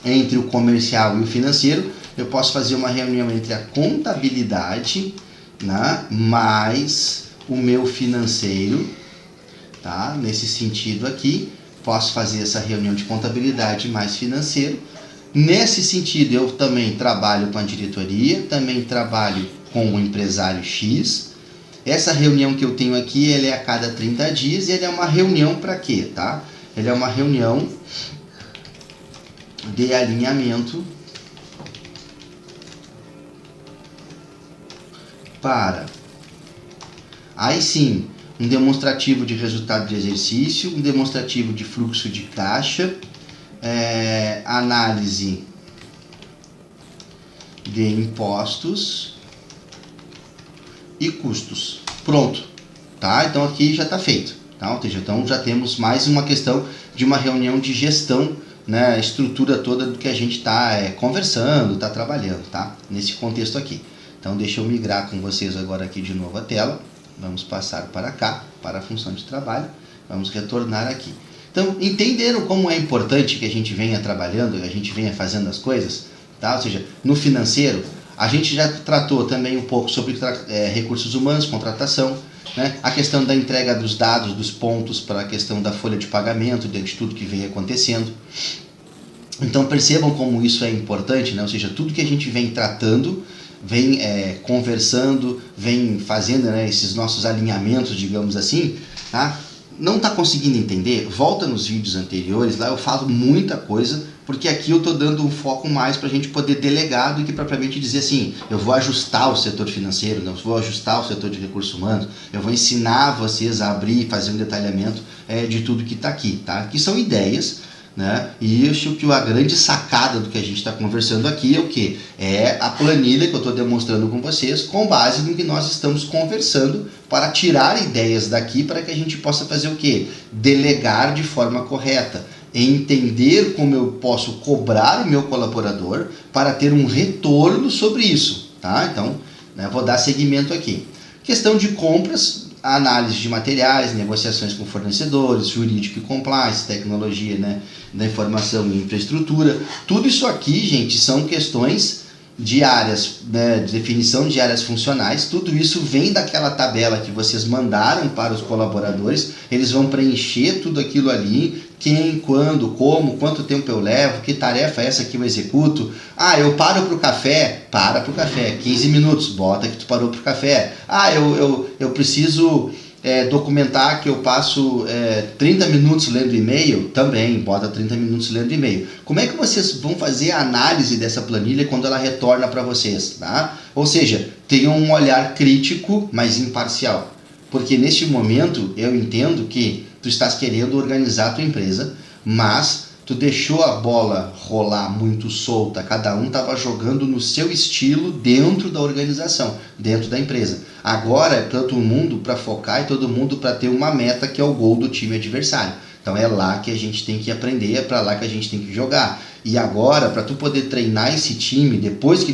S1: entre o comercial e o financeiro, eu posso fazer uma reunião entre a contabilidade, né, mais o meu financeiro, tá? Nesse sentido aqui, posso fazer essa reunião de contabilidade mais financeiro. Nesse sentido, eu também trabalho com a diretoria, também trabalho com o empresário X. Essa reunião que eu tenho aqui, ela é a cada 30 dias e ela é uma reunião para quê, tá? Ela é uma reunião de alinhamento para, aí sim, um demonstrativo de resultado de exercício, um demonstrativo de fluxo de caixa, análise de impostos e custos. Pronto, tá? Então aqui já está feito, tá? Ou seja, então já temos mais uma questão de uma reunião de gestão, né? A estrutura toda do que a gente está conversando, está trabalhando, tá? Nesse contexto aqui. Então deixa eu migrar com vocês agora aqui de novo a tela. Vamos passar para cá, para a função de trabalho. Vamos retornar aqui. Então, entenderam como é importante que a gente venha trabalhando, que a gente venha fazendo as coisas, tá? Ou seja, no financeiro, a gente já tratou também um pouco sobre recursos humanos, contratação, né? A questão da entrega dos dados, dos pontos para a questão da folha de pagamento, de tudo que vem acontecendo. Então percebam como isso é importante, né? Ou seja, tudo que a gente vem tratando, vem conversando, vem fazendo, né, esses nossos alinhamentos, digamos assim, tá? Não está conseguindo entender? Volta nos vídeos anteriores, lá eu falo muita coisa, porque aqui eu estou dando um foco mais para a gente poder delegar do que propriamente dizer assim, eu vou ajustar o setor financeiro, não, eu vou ajustar o setor de recursos humanos, eu vou ensinar vocês a abrir e fazer um detalhamento de tudo que está aqui, tá? Que são ideias, né? E eu acho que a grande sacada do que a gente está conversando aqui é o que? É a planilha que eu estou demonstrando com vocês com base no que nós estamos conversando para tirar ideias daqui para que a gente possa fazer o que? Delegar de forma correta, entender como eu posso cobrar o meu colaborador para ter um retorno sobre isso, tá? Então, né, vou dar seguimento aqui. Questão de compras, análise de materiais, negociações com fornecedores, jurídico e compliance, tecnologia, né, da informação e infraestrutura. Tudo isso aqui, gente, são questões de áreas, né, de definição de áreas funcionais. Tudo isso vem daquela tabela que vocês mandaram para os colaboradores. Eles vão preencher tudo aquilo ali. Quem, quando, como, quanto tempo eu levo, que tarefa é essa que eu executo. Ah, eu paro para o café? Para para o café. 15 minutos, bota que tu parou para o café. Ah, eu preciso documentar que eu passo 30 minutos lendo e-mail, também bota 30 minutos lendo e-mail. Como é que vocês vão fazer a análise dessa planilha quando ela retorna para vocês? Tá? Ou seja, tenham um olhar crítico, mas imparcial. Porque neste momento eu entendo que tu estás querendo organizar a tua empresa, mas tu deixou a bola rolar muito solta, cada um estava jogando no seu estilo dentro da organização, dentro da empresa. Agora é todo mundo para focar e todo mundo para ter uma meta que é o gol do time adversário. Então é lá que a gente tem que aprender, é para lá que a gente tem que jogar. E agora, para tu poder treinar esse time, depois que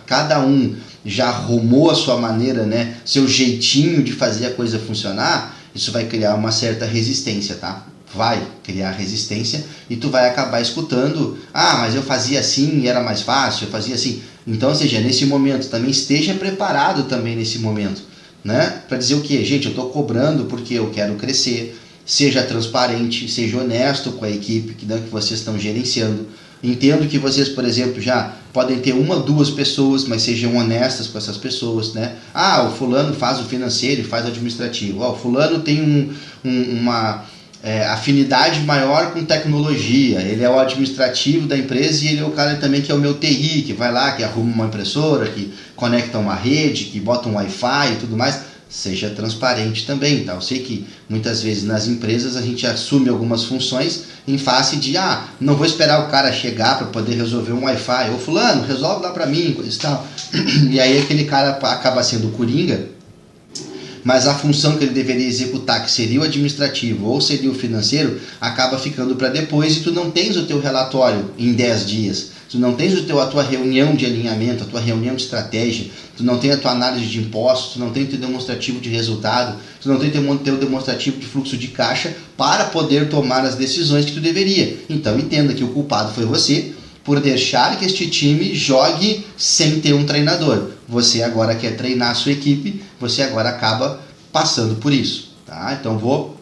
S1: cada um já arrumou a sua maneira, né, seu jeitinho de fazer a coisa funcionar, isso vai criar uma certa resistência, tá? Vai criar resistência e tu vai acabar escutando, mas eu fazia assim e era mais fácil, eu fazia assim. Então, ou seja, nesse momento, também esteja preparado também nesse momento, né? Para dizer o quê? Gente, eu estou cobrando porque eu quero crescer, seja transparente, seja honesto com a equipe que vocês estão gerenciando. Entendo que vocês, por exemplo, já podem ter 1 ou 2 pessoas, mas sejam honestas com essas pessoas, né? O fulano faz o financeiro e faz o administrativo. O fulano tem uma afinidade maior com tecnologia, ele é o administrativo da empresa e ele é o cara também que é o meu TI, que vai lá, que arruma uma impressora, que conecta uma rede, que bota um Wi-Fi e tudo mais. Seja transparente também, tá? Eu sei que muitas vezes nas empresas a gente assume algumas funções em face de, não vou esperar o cara chegar para poder resolver um Wi-Fi, ou fulano, resolve lá para mim, coisa e tal. E aí aquele cara acaba sendo coringa, mas a função que ele deveria executar, que seria o administrativo ou seria o financeiro, acaba ficando para depois e tu não tens o teu relatório em 10 dias, tu não tens a tua reunião de alinhamento, a tua reunião de estratégia, tu não tem a tua análise de impostos, tu não tem o teu demonstrativo de resultado, tu não tem o teu demonstrativo de fluxo de caixa para poder tomar as decisões que tu deveria. Então entenda que o culpado foi você por deixar que este time jogue sem ter um treinador. Você agora quer treinar a sua equipe, você agora acaba passando por isso. Tá? Então vou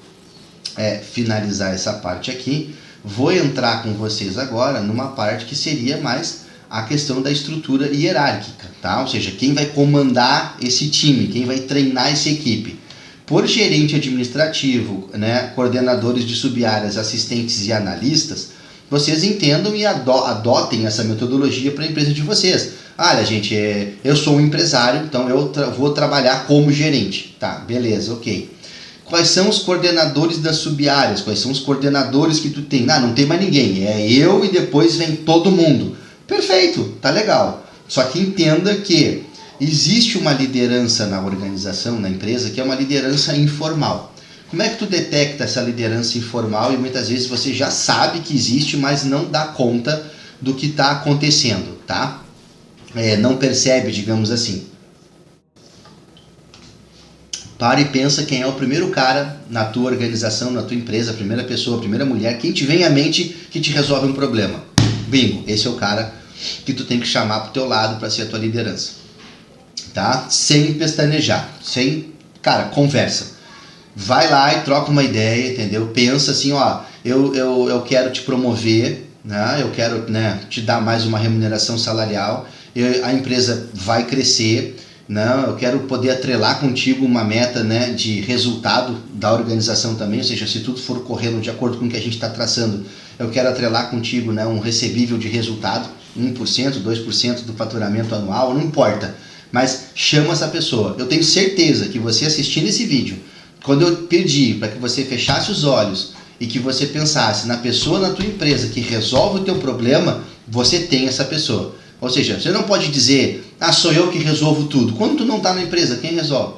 S1: finalizar essa parte aqui. Vou entrar com vocês agora numa parte que seria mais a questão da estrutura hierárquica. Tá? Ou seja, quem vai comandar esse time, quem vai treinar essa equipe. Por gerente administrativo, né, coordenadores de sub-áreas, assistentes e analistas, vocês entendam e adotem essa metodologia para a empresa de vocês. Olha, gente, eu sou um empresário, então eu vou trabalhar como gerente. Tá, beleza, ok. Quais são os coordenadores das sub-áreas? Quais são os coordenadores que tu tem? Não tem mais ninguém, é eu e depois vem todo mundo. Perfeito, tá legal. Só que entenda que existe uma liderança na organização, na empresa, que é uma liderança informal. Como é que tu detecta essa liderança informal e muitas vezes você já sabe que existe, mas não dá conta do que está acontecendo, tá? Não percebe, digamos assim. Para e pensa quem é o primeiro cara na tua organização, na tua empresa, a primeira pessoa, a primeira mulher, quem te vem à mente que te resolve um problema. Bingo, esse é o cara que tu tem que chamar pro teu lado para ser a tua liderança. Tá? Sem pestanejar, cara, conversa. Vai lá e troca uma ideia, entendeu? Pensa assim, eu quero te promover, né? Eu quero, né, te dar mais uma remuneração salarial, a empresa vai crescer, né? Eu quero poder atrelar contigo uma meta, né, de resultado da organização também, ou seja, se tudo for correndo de acordo com o que a gente está traçando, eu quero atrelar contigo, né, um recebível de resultado, 1%, 2% do faturamento anual, não importa, mas chama essa pessoa. Eu tenho certeza que você assistindo esse vídeo, quando eu pedi para que você fechasse os olhos e que você pensasse na pessoa na tua empresa que resolve o teu problema, você tem essa pessoa. Ou seja, você não pode dizer, sou eu que resolvo tudo. Quando tu não está na empresa, quem resolve?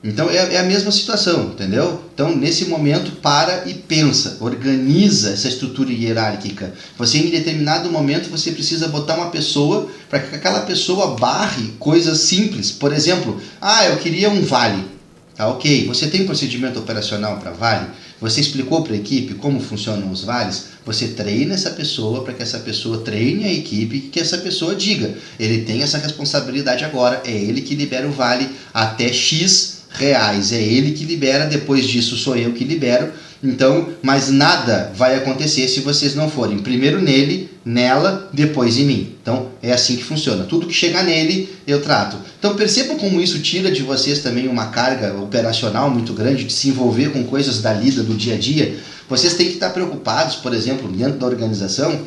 S1: Então é a mesma situação, entendeu? Então nesse momento para e pensa, organiza essa estrutura hierárquica. Você em determinado momento você precisa botar uma pessoa para que aquela pessoa barre coisas simples. Por exemplo, eu queria um vale. Tá, ok, você tem um procedimento operacional para vale? Você explicou para a equipe como funcionam os vales? Você treina essa pessoa para que essa pessoa treine a equipe, que essa pessoa diga, ele tem essa responsabilidade agora, é ele que libera o vale até X reais é ele que libera, depois disso sou eu que libero. Então, mas nada vai acontecer se vocês não forem primeiro nele, nela, depois em mim. Então, é assim que funciona. Tudo que chegar nele, eu trato. Então, percebam como isso tira de vocês também uma carga operacional muito grande de se envolver com coisas da lida, do dia a dia. Vocês têm que estar preocupados, por exemplo, dentro da organização,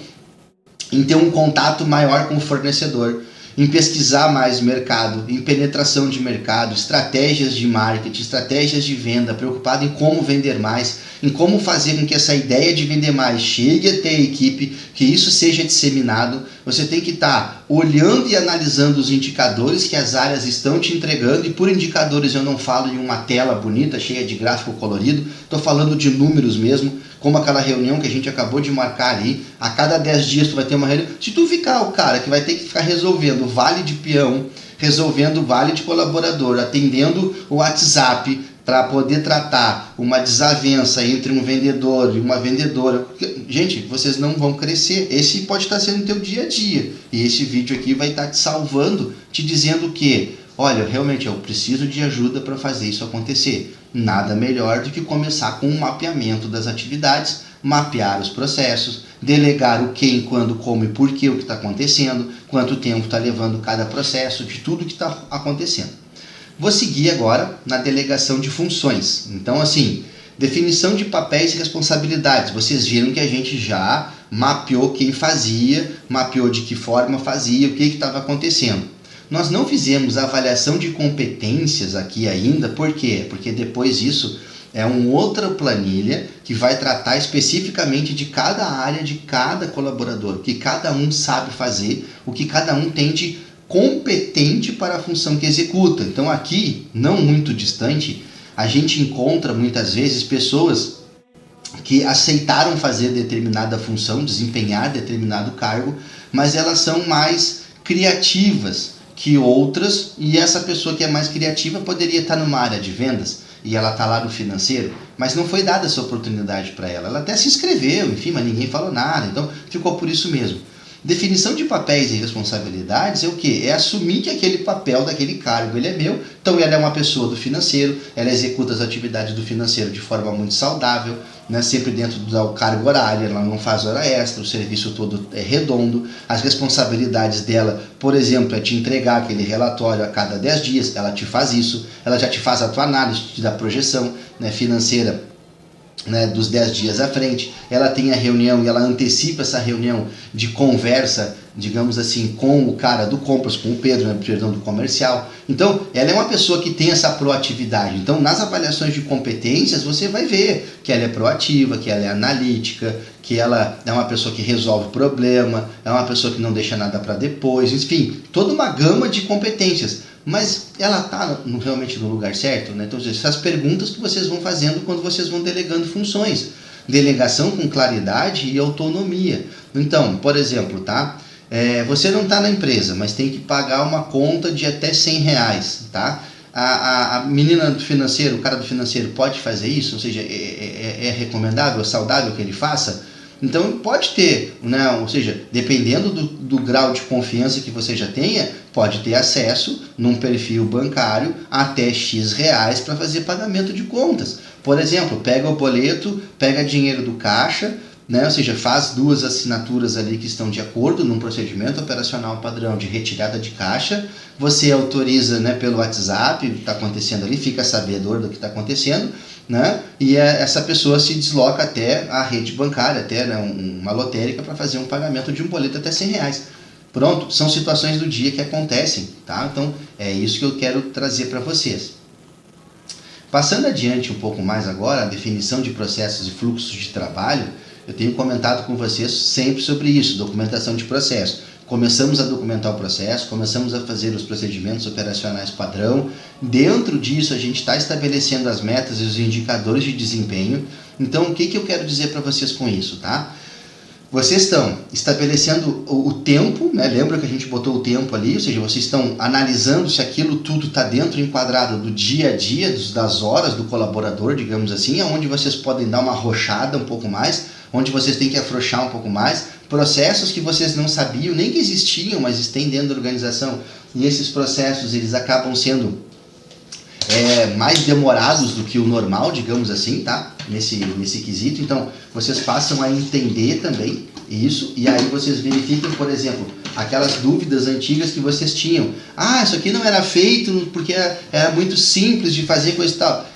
S1: em ter um contato maior com o fornecedor, em pesquisar mais mercado, em penetração de mercado, estratégias de marketing, estratégias de venda, preocupado em como vender mais, em como fazer com que essa ideia de vender mais chegue até a equipe, que isso seja disseminado. Você tem que estar olhando e analisando os indicadores que as áreas estão te entregando, e por indicadores eu não falo em uma tela bonita, cheia de gráfico colorido, estou falando de números mesmo, como aquela reunião que a gente acabou de marcar ali. A cada 10 dias tu vai ter uma reunião. Se tu ficar o cara que vai ter que ficar resolvendo vale de peão, resolvendo vale de colaborador, atendendo o WhatsApp para poder tratar uma desavença entre um vendedor e uma vendedora, gente, vocês não vão crescer. Esse pode estar sendo o teu dia a dia, e esse vídeo aqui vai estar te salvando, te dizendo que, olha, realmente eu preciso de ajuda para fazer isso acontecer. Nada melhor do que começar com um mapeamento das atividades, mapear os processos, delegar o quem, quando, como e por que o que está acontecendo, quanto tempo está levando cada processo, de tudo que está acontecendo. Vou seguir agora na delegação de funções. Então, assim, definição de papéis e responsabilidades. Vocês viram que a gente já mapeou quem fazia, mapeou de que forma fazia, o que estava acontecendo. Nós não fizemos avaliação de competências aqui ainda, por quê? Porque depois disso é uma outra planilha que vai tratar especificamente de cada área, de cada colaborador, o que cada um sabe fazer, o que cada um tem de competente para a função que executa. Então aqui, não muito distante, a gente encontra muitas vezes pessoas que aceitaram fazer determinada função, desempenhar determinado cargo, mas elas são mais criativas que outras, e essa pessoa que é mais criativa poderia estar numa área de vendas e ela está lá no financeiro, mas não foi dada essa oportunidade para ela. Ela até se inscreveu, enfim, mas ninguém falou nada, então ficou por isso mesmo. Definição de papéis e responsabilidades é o quê? É assumir que aquele papel daquele cargo ele é meu, então ela é uma pessoa do financeiro, ela executa as atividades do financeiro de forma muito saudável, né? Sempre dentro do cargo horário, ela não faz hora extra, o serviço todo é redondo, as responsabilidades dela, por exemplo, é te entregar aquele relatório a cada 10 dias, ela te faz isso, ela já te faz a tua análise, te dá projeção, né, financeira, né, dos 10 dias à frente, ela tem a reunião e ela antecipa essa reunião de conversa, digamos assim, com o cara do compras, com o Pedro, né, perdão, do comercial. Então, ela é uma pessoa que tem essa proatividade. Então, nas avaliações de competências, você vai ver que ela é proativa, que ela é analítica, que ela é uma pessoa que resolve problema, é uma pessoa que não deixa nada para depois, enfim, toda uma gama de competências. Mas ela está realmente no lugar certo, né? Então, essas perguntas que vocês vão fazendo quando vocês vão delegando funções. Delegação com claridade e autonomia. Então, por exemplo, tá? Você não está na empresa, mas tem que pagar uma conta de até R$100, tá? A menina do financeiro, o cara do financeiro pode fazer isso? Ou seja, é recomendável, é saudável que ele faça? Então pode ter, né? Ou seja, dependendo do grau de confiança que você já tenha, pode ter acesso num perfil bancário até X reais para fazer pagamento de contas. Por exemplo, pega o boleto, pega dinheiro do caixa, né? Ou seja, faz 2 assinaturas ali que estão de acordo num procedimento operacional padrão de retirada de caixa, você autoriza, né, pelo WhatsApp o que está acontecendo ali, fica sabedor do que está acontecendo, né? E essa pessoa se desloca até a rede bancária, até, né, uma lotérica para fazer um pagamento de um boleto até R$100. Pronto, são situações do dia que acontecem, tá? Então é isso que eu quero trazer para vocês. Passando adiante um pouco mais agora, a definição de processos e fluxos de trabalho, eu tenho comentado com vocês sempre sobre isso, documentação de processo. Começamos a documentar o processo, começamos a fazer os procedimentos operacionais padrão. Dentro disso, a gente está estabelecendo as metas e os indicadores de desempenho. Então, o que eu quero dizer para vocês com isso, tá? Vocês estão estabelecendo o tempo, né? Lembra que a gente botou o tempo ali? Ou seja, vocês estão analisando se aquilo tudo está dentro, enquadrado do dia a dia, das horas do colaborador, digamos assim, onde vocês podem dar uma arrochada um pouco mais, onde vocês têm que afrouxar um pouco mais, processos que vocês não sabiam nem que existiam, mas estão dentro da organização, e esses processos eles acabam sendo mais demorados do que o normal, digamos assim, tá? Nesse quesito. Então, vocês passam a entender também isso, e aí vocês verificam, por exemplo, aquelas dúvidas antigas que vocês tinham. Ah, isso aqui não era feito porque era muito simples de fazer coisa e tal.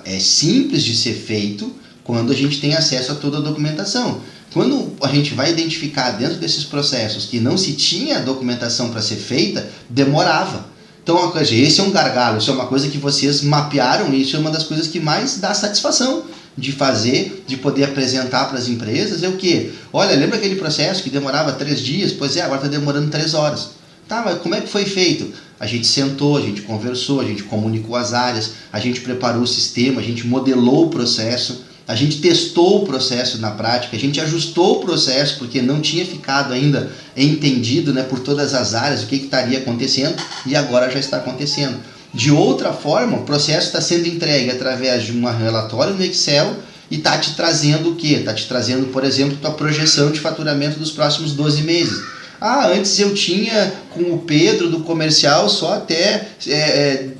S1: É simples de ser feito quando a gente tem acesso a toda a documentação. Quando a gente vai identificar dentro desses processos que não se tinha documentação para ser feita, demorava. Então, esse é um gargalo, isso é uma coisa que vocês mapearam, e isso é uma das coisas que mais dá satisfação de fazer, de poder apresentar para as empresas. É o quê? Olha, lembra aquele processo que demorava 3 dias? Pois é, agora está demorando 3 horas. Tá, mas como é que foi feito? A gente sentou, a gente conversou, a gente comunicou as áreas, a gente preparou o sistema, a gente modelou o processo, a gente testou o processo na prática, a gente ajustou o processo porque não tinha ficado ainda entendido, né, por todas as áreas o que estaria acontecendo, e agora já está acontecendo. De outra forma, o processo está sendo entregue através de um relatório no Excel e está te trazendo o quê? Está te trazendo, por exemplo, a projeção de faturamento dos próximos 12 meses. Ah, antes eu tinha com o Pedro do comercial só até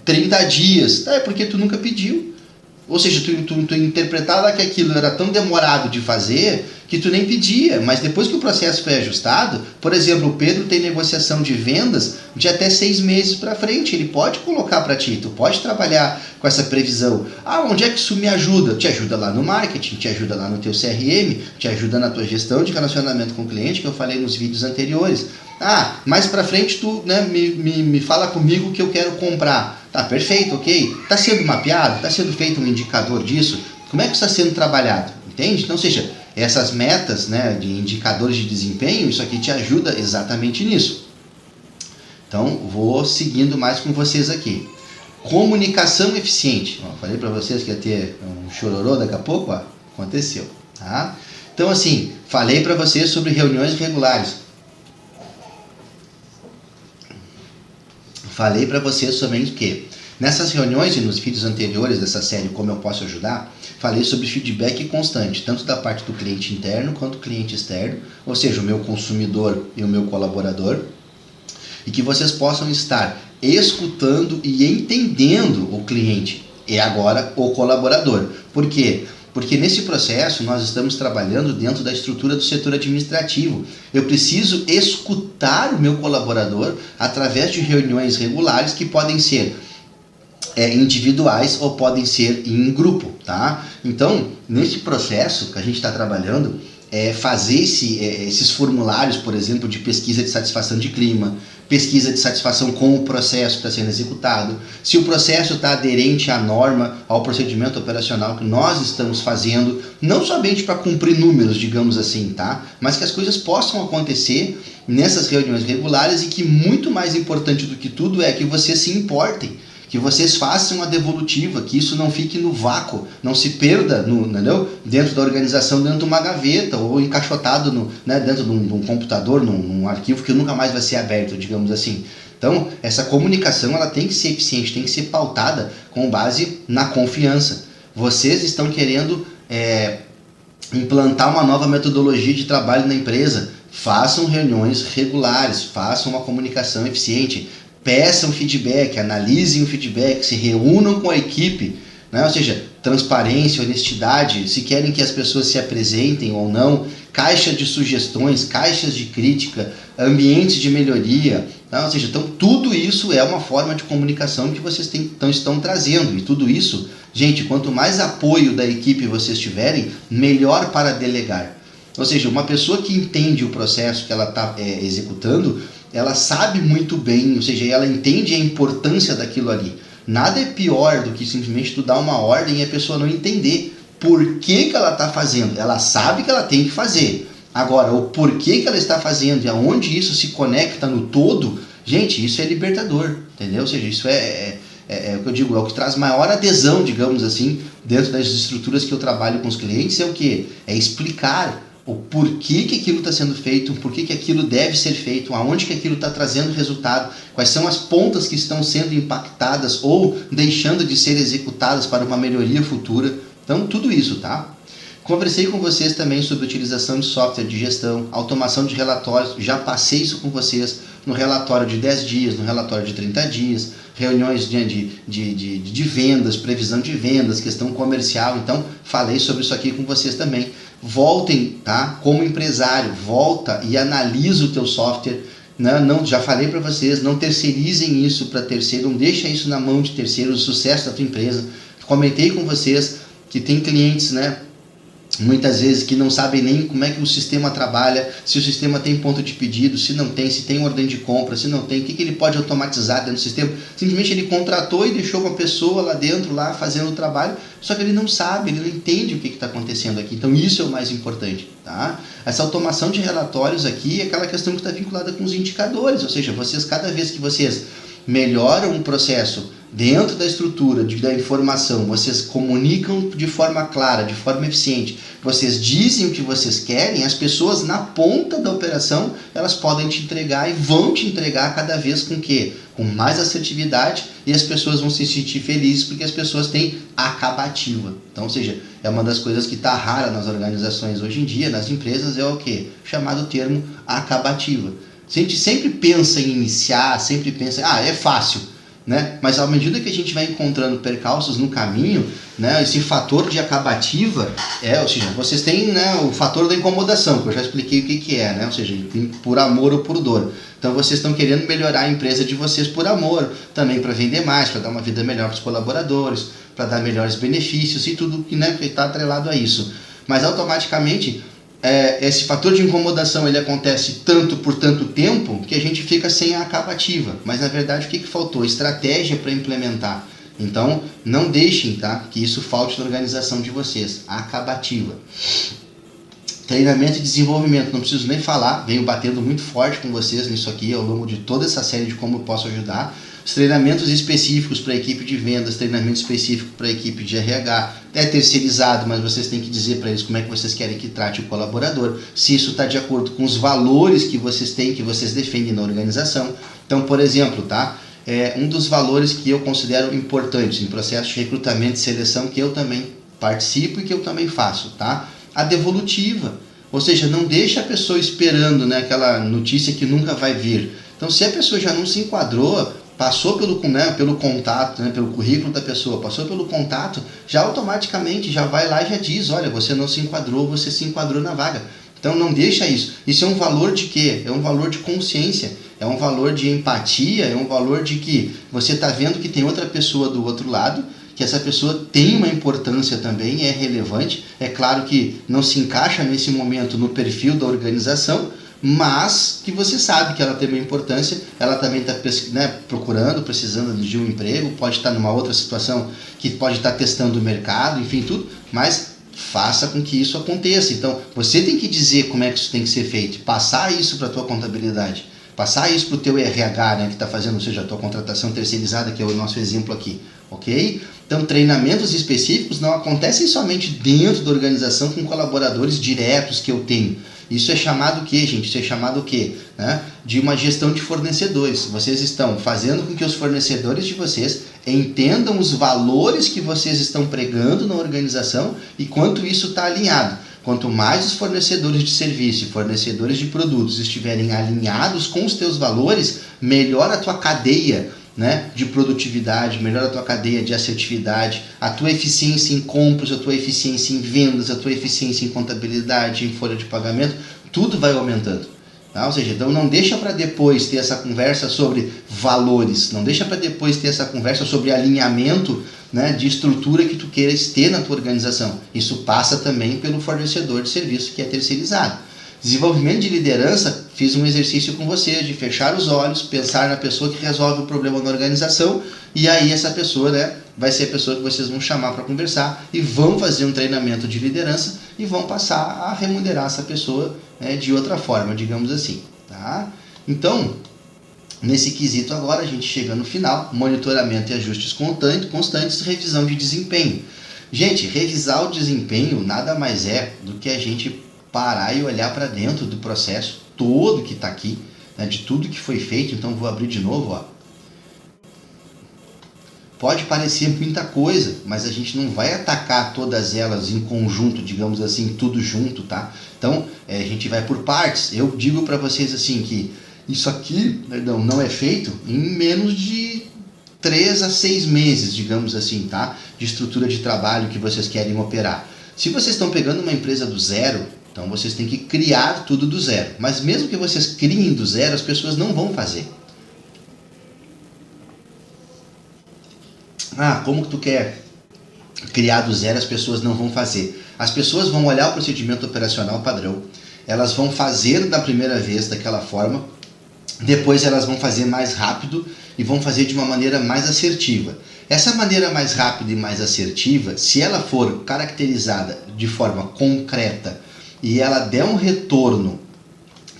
S1: 30 dias. Tá, é porque tu nunca pediu. Ou seja, tu interpretava que aquilo era tão demorado de fazer que tu nem pedia, mas depois que o processo foi ajustado, por exemplo, o Pedro tem negociação de vendas de até 6 meses para frente, ele pode colocar para ti, tu pode trabalhar com essa previsão. Ah, onde é que isso me ajuda? Te ajuda lá no marketing, te ajuda lá no teu CRM, te ajuda na tua gestão de relacionamento com o cliente, que eu falei nos vídeos anteriores. Ah, mais para frente tu, né, me fala comigo que eu quero comprar. Tá, perfeito, ok. Está sendo mapeado? Está sendo feito um indicador disso? Como é que está sendo trabalhado? Entende? Então, ou seja, essas metas, né, de indicadores de desempenho, isso aqui te ajuda exatamente nisso. Então, vou seguindo mais com vocês aqui. Comunicação eficiente. Ó, falei para vocês que ia ter um chororô daqui a pouco, ó, aconteceu. Tá? Então, assim, falei para vocês sobre reuniões regulares. Falei para vocês sobre o quê? Nessas reuniões e nos vídeos anteriores dessa série Como Eu Posso Ajudar, falei sobre feedback constante, tanto da parte do cliente interno quanto do cliente externo, ou seja, o meu consumidor e o meu colaborador, e que vocês possam estar escutando e entendendo o cliente e agora o colaborador. Por quê? Porque nesse processo nós estamos trabalhando dentro da estrutura do setor administrativo. Eu preciso escutar o meu colaborador através de reuniões regulares que podem ser individuais ou podem ser em grupo, tá? Então, nesse processo que a gente está trabalhando, fazer esses formulários, por exemplo, de pesquisa de satisfação de clima, pesquisa de satisfação com o processo que está sendo executado, se o processo está aderente à norma, ao procedimento operacional que nós estamos fazendo, não somente para cumprir números, digamos assim, tá? Mas que as coisas possam acontecer nessas reuniões regulares e que muito mais importante do que tudo é que vocês se importem, que vocês façam a devolutiva, que isso não fique no vácuo, não se perda entendeu? Dentro da organização, dentro de uma gaveta ou encaixotado dentro de um computador, num arquivo que nunca mais vai ser aberto, digamos assim. Então, essa comunicação ela tem que ser eficiente, tem que ser pautada com base na confiança. Vocês estão querendo implantar uma nova metodologia de trabalho na empresa, façam reuniões regulares, façam uma comunicação eficiente, peçam feedback, analisem o feedback, se reúnam com a equipe, né? Ou seja, transparência, honestidade, se querem que as pessoas se apresentem ou não, caixa de sugestões, caixas de crítica, ambientes de melhoria, né? Ou seja, então tudo isso é uma forma de comunicação que vocês estão trazendo, e tudo isso, gente, quanto mais apoio da equipe vocês tiverem, melhor para delegar. Ou seja, uma pessoa que entende o processo que ela está executando, ela sabe muito bem, ou seja, ela entende a importância daquilo ali. Nada é pior do que simplesmente tu dar uma ordem e a pessoa não entender por que ela está fazendo. Ela sabe que ela tem que fazer. Agora, o porquê que ela está fazendo e aonde isso se conecta no todo, gente, isso é libertador, entendeu? Ou seja, isso é o que eu digo, é o que traz maior adesão, digamos assim, dentro das estruturas que eu trabalho com os clientes, é o quê? É explicar o porquê que aquilo está sendo feito, o porquê que aquilo deve ser feito, aonde que aquilo está trazendo resultado, quais são as pontas que estão sendo impactadas ou deixando de ser executadas para uma melhoria futura. Então, tudo isso, tá? Conversei com vocês também sobre utilização de software de gestão, automação de relatórios, já passei isso com vocês no relatório de 10 dias, no relatório de 30 dias, reuniões de vendas, previsão de vendas, questão comercial. Então, falei sobre isso aqui com vocês também. Voltem, tá? Como empresário, volta e analisa o teu software. Não, já falei para vocês, não terceirizem isso para terceiro, não deixa isso na mão de terceiro, o sucesso da tua empresa. Comentei com vocês que tem clientes, né, muitas vezes que não sabem nem como é que o sistema trabalha, se o sistema tem ponto de pedido, se não tem, se tem ordem de compra, se não tem, o que ele pode automatizar dentro do sistema. Simplesmente ele contratou e deixou uma pessoa lá dentro, lá fazendo o trabalho, só que ele não sabe, ele não entende o que está acontecendo aqui. Então isso é o mais importante, tá? Essa automação de relatórios aqui é aquela questão que está vinculada com os indicadores, ou seja, vocês, cada vez que vocês melhoram um processo dentro da estrutura da informação, vocês comunicam de forma clara, de forma eficiente, vocês dizem o que vocês querem, as pessoas na ponta da operação, elas podem te entregar e vão te entregar cada vez com quê? Com mais assertividade, e as pessoas vão se sentir felizes porque as pessoas têm acabativa. Então, ou seja, é uma das coisas que está rara nas organizações hoje em dia, nas empresas, é o quê? Chamado termo acabativa. A gente sempre pensa em iniciar, sempre pensa, é fácil, né? Mas à medida que a gente vai encontrando percalços no caminho, né, esse fator de acabativa, ou seja, vocês têm, né, o fator da incomodação, que eu já expliquei o que é, né? Ou seja, por amor ou por dor. Então vocês estão querendo melhorar a empresa de vocês por amor, também para vender mais, para dar uma vida melhor para os colaboradores, para dar melhores benefícios e tudo que, né, está atrelado a isso. Mas automaticamente esse fator de incomodação ele acontece tanto por tanto tempo que a gente fica sem a acabativa. Mas na verdade o que faltou? Estratégia para implementar. Então não deixem, tá, que isso falte na organização de vocês. A acabativa. Treinamento e desenvolvimento, não preciso nem falar, venho batendo muito forte com vocês nisso aqui ao longo de toda essa série de como eu posso ajudar. Os treinamentos específicos para a equipe de vendas, treinamento específico para a equipe de RH, é terceirizado, mas vocês têm que dizer para eles como é que vocês querem que trate o colaborador, se isso está de acordo com os valores que vocês têm, que vocês defendem na organização. Então, por exemplo, tá? Um dos valores que eu considero importantes em processo de recrutamento e seleção, que eu também participo e que eu também faço, tá? A devolutiva, ou seja, não deixa a pessoa esperando, né, aquela notícia que nunca vai vir. Então, se a pessoa já não se enquadrou, passou pelo contato, né, pelo currículo da pessoa, passou pelo contato, já automaticamente já vai lá e já diz, olha, você não se enquadrou, você se enquadrou na vaga. Então não deixa isso. Isso é um valor de quê? É um valor de consciência, é um valor de empatia, é um valor de que você está vendo que tem outra pessoa do outro lado, que essa pessoa tem uma importância também, é relevante. É claro que não se encaixa nesse momento no perfil da organização, mas que você sabe que ela tem uma importância, ela também está, né, procurando, precisando de um emprego, pode estar numa outra situação que pode estar testando o mercado, enfim, tudo, mas faça com que isso aconteça. Então, você tem que dizer como é que isso tem que ser feito, passar isso para a tua contabilidade, passar isso para o teu RH, né, que está fazendo, ou seja, a tua contratação terceirizada, que é o nosso exemplo aqui, ok? Então, treinamentos específicos não acontecem somente dentro da organização com colaboradores diretos que eu tenho. Isso é chamado o quê, gente? Isso é chamado o quê? Né? De uma gestão de fornecedores. Vocês estão fazendo com que os fornecedores de vocês entendam os valores que vocês estão pregando na organização e quanto isso está alinhado. Quanto mais os fornecedores de serviço e fornecedores de produtos estiverem alinhados com os teus valores, melhor a tua cadeia, né, de produtividade, melhora a tua cadeia de assertividade, a tua eficiência em compras, a tua eficiência em vendas, a tua eficiência em contabilidade, em folha de pagamento, tudo vai aumentando. Tá? Ou seja, então não deixa para depois ter essa conversa sobre valores, não deixa para depois ter essa conversa sobre alinhamento, né, de estrutura que tu queiras ter na tua organização. Isso passa também pelo fornecedor de serviço que é terceirizado. Desenvolvimento de liderança, fiz um exercício com vocês de fechar os olhos, pensar na pessoa que resolve o problema na organização e aí essa pessoa, né, vai ser a pessoa que vocês vão chamar para conversar e vão fazer um treinamento de liderança e vão passar a remunerar essa pessoa, né, de outra forma, digamos assim. Tá? Então, nesse quesito agora, a gente chega no final, monitoramento e ajustes constantes, revisão de desempenho. Gente, revisar o desempenho nada mais é do que a gente parar e olhar para dentro do processo todo que está aqui, né, de tudo que foi feito. Então vou abrir de novo, ó. Pode parecer muita coisa, mas a gente não vai atacar todas elas em conjunto, digamos assim, tudo junto, tá? Então, a gente vai por partes. Eu digo para vocês assim que isso aqui, não é feito em menos de 3 a 6 meses, digamos assim, tá? De estrutura de trabalho que vocês querem operar. Se vocês estão pegando uma empresa do zero, então vocês têm que criar tudo do zero. Mas mesmo que vocês criem do zero, as pessoas não vão fazer. Ah, como que tu quer criar do zero, as pessoas não vão fazer? As pessoas vão olhar o procedimento operacional padrão, elas vão fazer da primeira vez daquela forma, depois elas vão fazer mais rápido e vão fazer de uma maneira mais assertiva. Essa maneira mais rápida e mais assertiva, se ela for caracterizada de forma concreta e ela der um retorno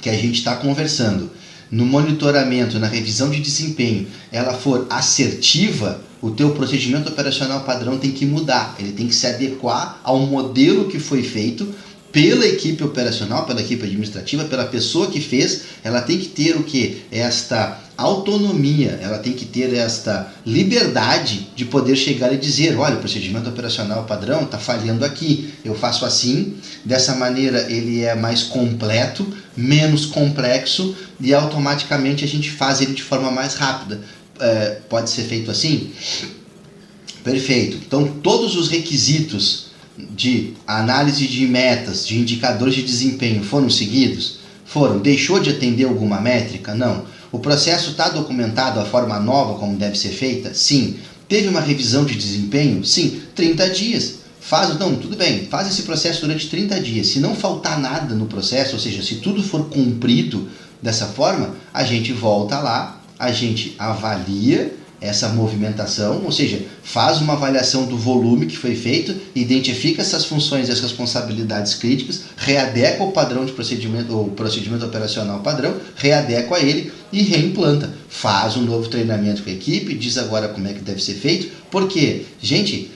S1: que a gente está conversando, no monitoramento, na revisão de desempenho, ela for assertiva, o teu procedimento operacional padrão tem que mudar. Ele tem que se adequar ao modelo que foi feito pela equipe operacional, pela equipe administrativa, pela pessoa que fez. Ela tem que ter o quê? Esta autonomia, ela tem que ter esta liberdade de poder chegar e dizer, olha, o procedimento operacional padrão está falhando aqui, eu faço assim, dessa maneira ele é mais completo, menos complexo e automaticamente a gente faz ele de forma mais rápida. Pode ser feito assim? Perfeito. Então todos os requisitos de análise de metas, de indicadores de desempenho foram seguidos? Foram. Deixou de atender alguma métrica? Não. O processo está documentado, a forma nova como deve ser feita? Sim. Teve uma revisão de desempenho? Sim. 30 dias. Não, tudo bem, faz esse processo durante 30 dias. Se não faltar nada no processo, ou seja, se tudo for cumprido dessa forma, a gente volta lá, a gente avalia essa movimentação, ou seja, faz uma avaliação do volume que foi feito, identifica essas funções e as responsabilidades críticas, readequa o padrão de procedimento, o procedimento operacional padrão, readequa ele e reimplanta. Faz um novo treinamento com a equipe, diz agora como é que deve ser feito, porque, gente,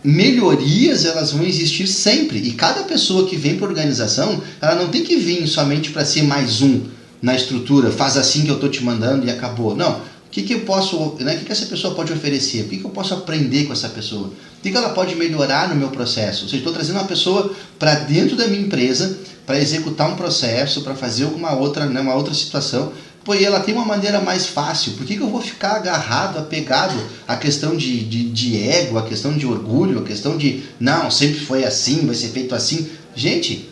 S1: melhorias elas vão existir sempre, e cada pessoa que vem para a organização, ela não tem que vir somente para ser mais um na estrutura, faz assim que eu estou te mandando e acabou. Não. O que eu posso, né? O que essa pessoa pode oferecer? O que eu posso aprender com essa pessoa? O que ela pode melhorar no meu processo? Ou seja, estou trazendo uma pessoa para dentro da minha empresa para executar um processo, para fazer alguma outra, né, uma outra situação. Pô, e ela tem uma maneira mais fácil. Por que eu vou ficar agarrado, apegado à questão de ego, à questão de orgulho, à questão de, não, sempre foi assim, vai ser feito assim? Gente,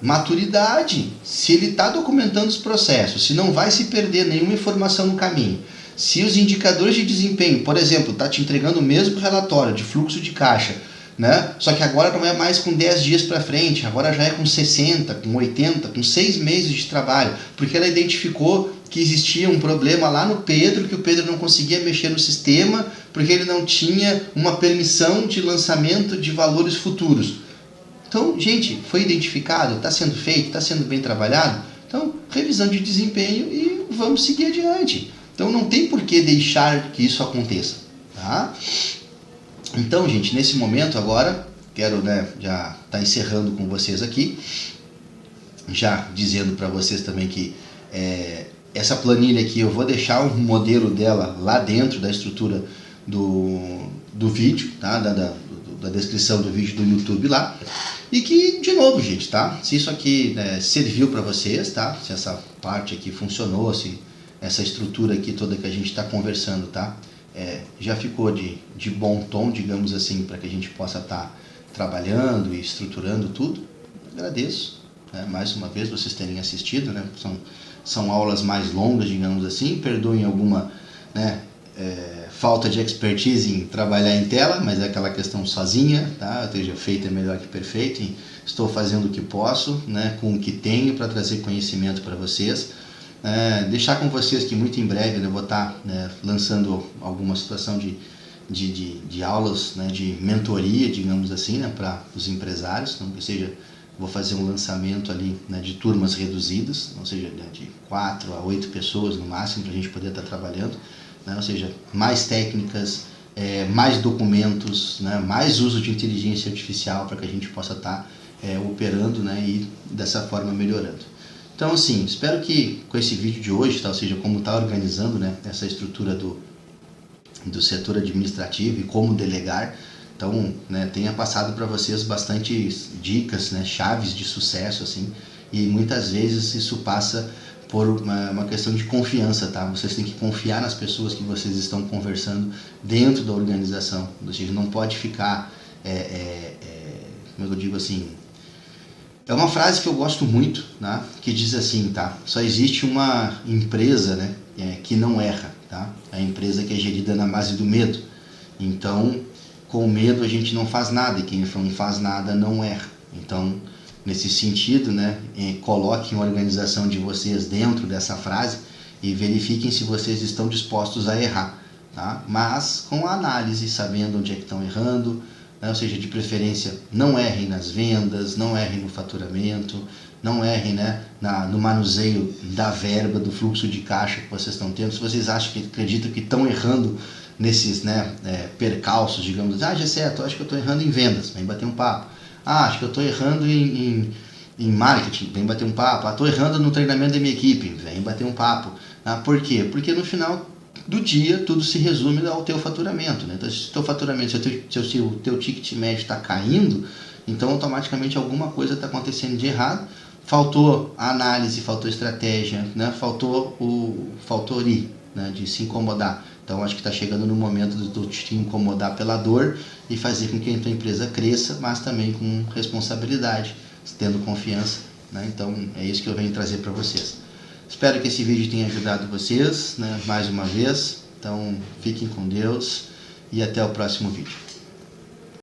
S1: maturidade. Se ele está documentando os processos, se não vai se perder nenhuma informação no caminho, se os indicadores de desempenho, por exemplo, está te entregando o mesmo relatório de fluxo de caixa, né? Só que agora não é mais com 10 dias para frente, agora já é com 60, com 80, com 6 meses de trabalho, porque ela identificou que existia um problema lá no Pedro, que o Pedro não conseguia mexer no sistema, porque ele não tinha uma permissão de lançamento de valores futuros. Então, gente, foi identificado, está sendo feito, está sendo bem trabalhado, então, revisão de desempenho e vamos seguir adiante. Então não tem por que deixar que isso aconteça, tá? Então, gente, nesse momento agora, quero, né, já estar encerrando com vocês aqui, já dizendo para vocês também que essa planilha aqui, eu vou deixar um modelo dela lá dentro da estrutura do vídeo, tá? Da descrição do vídeo do YouTube lá, e que, de novo, gente, tá? Se isso aqui serviu para vocês, tá? Se essa parte aqui funcionou, se essa estrutura aqui toda que a gente está conversando, tá? Já ficou de bom tom, digamos assim, para que a gente possa estar trabalhando e estruturando tudo. Agradeço, né, mais uma vez vocês terem assistido, né? São aulas mais longas, digamos assim. Perdoem alguma, né, falta de expertise em trabalhar em tela, mas é aquela questão sozinha, tá? Ou seja, feito é melhor que perfeito. E estou fazendo o que posso, né, com o que tenho para trazer conhecimento para vocês. Deixar com vocês que muito em breve eu vou estar, né, lançando alguma situação de aulas, né, de mentoria, digamos assim, né, para os empresários. Então, ou seja, vou fazer um lançamento ali, né, de turmas reduzidas, ou seja, né, de 4 a 8 pessoas no máximo, para a gente poder estar trabalhando, né, ou seja, mais técnicas, mais documentos, né, mais uso de inteligência artificial para que a gente possa estar operando, né, e dessa forma melhorando. Então, assim, espero que com esse vídeo de hoje, tá, ou seja, como está organizando, né, essa estrutura do setor administrativo e como delegar. Então, né, tenha passado para vocês bastante dicas, né, chaves de sucesso, assim, e muitas vezes isso passa por uma questão de confiança, tá? Vocês têm que confiar nas pessoas que vocês estão conversando dentro da organização. Ou seja, não pode ficar, como eu digo assim, é uma frase que eu gosto muito, né, que diz assim, tá? Só existe uma empresa, né, que não erra, tá? A empresa que é gerida na base do medo. Então, com medo a gente não faz nada, e quem não faz nada não erra. Então, nesse sentido, né, coloquem a organização de vocês dentro dessa frase e verifiquem se vocês estão dispostos a errar, tá? Mas com a análise, sabendo onde é que estão errando, né? Ou seja, de preferência, não errem nas vendas, não errem no faturamento, não errem, né, no manuseio da verba, do fluxo de caixa que vocês estão tendo. Se vocês acreditam que estão errando nesses, né, percalços, digamos, Gessé, eu acho que eu estou errando em vendas, vem bater um papo. Acho que eu estou errando em marketing, vem bater um papo. Estou errando no treinamento da minha equipe, vem bater um papo. Por quê? Porque no final do dia tudo se resume ao teu faturamento, né? Então, se o teu faturamento, se o teu ticket médio está caindo, então automaticamente alguma coisa está acontecendo de errado. Faltou a análise, faltou estratégia, né? Faltou ir, né, de se incomodar. Então, acho que está chegando no momento de tu te incomodar pela dor e fazer com que a tua empresa cresça, mas também com responsabilidade, tendo confiança, né? Então, é isso que eu venho trazer para vocês. Espero que esse vídeo tenha ajudado vocês, né, mais uma vez. Então, fiquem com Deus e até o próximo vídeo.